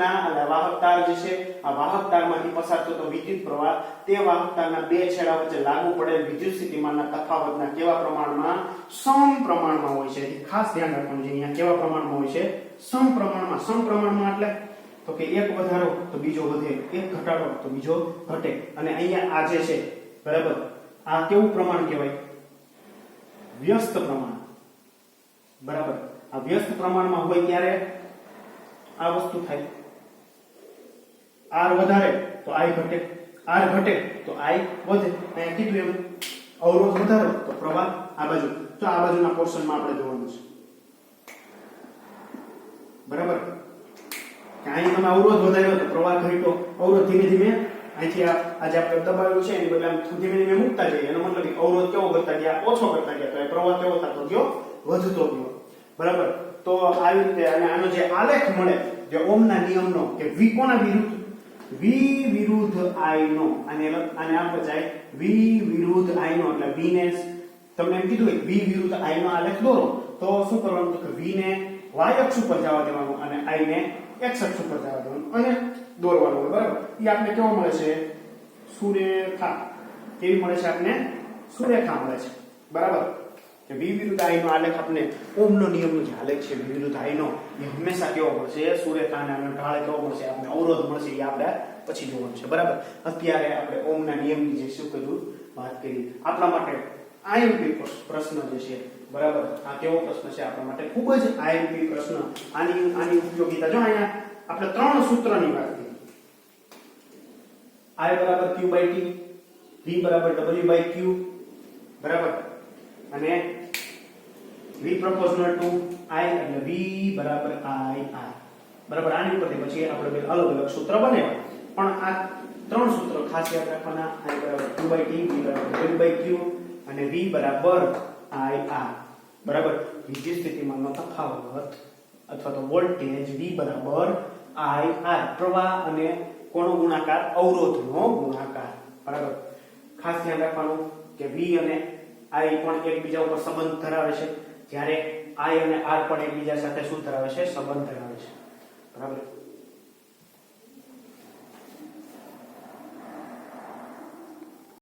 S1: તાર જે છે, આ વાહક તારમાંથી પસાર થતો વિદ્યુત પ્રવાહ તે વાહક તારના બે છેડા વચ્ચે લાગુ પડેલ વિદ્યુત સ્થિતિમાનના તફાવતના કેવા પ્રમાણમાં? સમપ્રમાણમાં હોય છે. ખાસ ધ્યાન રાખવાનું છે. અહીંયા કેવા પ્રમાણમાં હોય છે? સમપ્રમાણમાં. સમપ્રમાણમાં એટલે તો કે એક વધારો તો બીજો વધે, એક ઘટાડો તો બીજો ઘટે. અને અહીંયા આ જે છે, બરાબર, આ કેવું પ્રમાણ કહેવાય? વ્યસ્ત પ્રમાણ, બરાબર. આ વ્યસ્ત પ્રમાણમાં હોય ત્યારે આ વસ્તુ થાય. R વધારે તો I ઘટે, R ઘટે તો I વધે. અહીંયા કીધું એમ અવરોધ વધારો તો પ્રવાહ આ બાજુ. તો આ બાજુના પોર્શનમાં આપણે જોવાનું છે, બરાબર. કે અહીં તમે અવરોધ વધાર્યો તો પ્રવાહ ઘટ્યો, અવરોધ ધીમે ધીમે અહીંથી આજે આપણે દબાવ્યું છે એની બદલે ધીમે ધીમે મૂકતા જઈએ, એનો મતલબ કે અવરોધ કેવો કરતા ગયા? ઓછો કરતા ગયા. તો એ પ્રવાહ કેવો થતો ગયો? વધતો ગયો, બરાબર. તો આવી રીતે અને આનો જે આલેખ મળે જે ઓહમના નિયમનો કે V કોના વિરુદ્ધ? V વિરુદ્ધ I નો. આને આમ બચાય V વિરુદ્ધ I નો. એટલે V ને તમને એમ કીધું V વિરુદ્ધ I નો આલેખ દોરો તો શું કરવાનું? તો કે V ને y અક્ષ ઉપર જવા દેવાનું અને I ને x અક્ષ ઉપર જવા દેવાનું અને દોરવાનું, બરાબર. એ આપણે કેવો મળે છે? સુરેખા. કેવી મળે છે આપણે? સુરેખા મળે છે, બરાબર. કે V વિરુદ્ધ I નો આલેખ આપણે ઓહમનો નિયમનો જે આલેખ છે V વિરુદ્ધ I નો એ હંમેશા કેવો મળશે? સુરેખા. અને ઢાળ કેવો મળશે? આપણે અવરોધ મળશે એ આપણે પછી જોવાનું છે, બરાબર. અત્યારે આપણે ઓહમના નિયમની જે શું કર્યું વાત કરી. આપણા માટે IMP પ્રશ્ન જે છે, બરાબર, આ કેવો પ્રશ્ન છે આપણા માટે? ખૂબ જ IMP પ્રશ્ન. આની ઉપયોગિતા જો અહીંયા આપણે ત્રણ સૂત્રની વાત કરી. I બરાબર Q/T, V બરાબર W/Q, બરાબર, અને V proportional to I એટલે V બરાબર I R, બરાબર. આની ઉપરથી પછી આપણે બે અલગ અલગ સૂત્ર બનાવ્યા, પણ આ ત્રણ સૂત્રો ખાસ યાદ રાખવાના. I બરાબર Q/T, V બરાબર W/Q અને V બરાબર I R, બરાબર. વિદ્યુત સ્થિતિમાનનો તફાવત અથવા તો વોલ્ટેજ V બરાબર I R, પ્રવાહ અને કોનો ગુણાકાર? અવરોધનો ગુણાકાર, બરાબર. ખાસ ધ્યાન રાખવાનું કે V અને I પણ એકબીજા ઉપર સંબંધ ધરાવે છે, જ્યારે I અને R પણ એકબીજા સાથે શું ધરાવે છે? સંબંધ ધરાવે છે, બરાબર.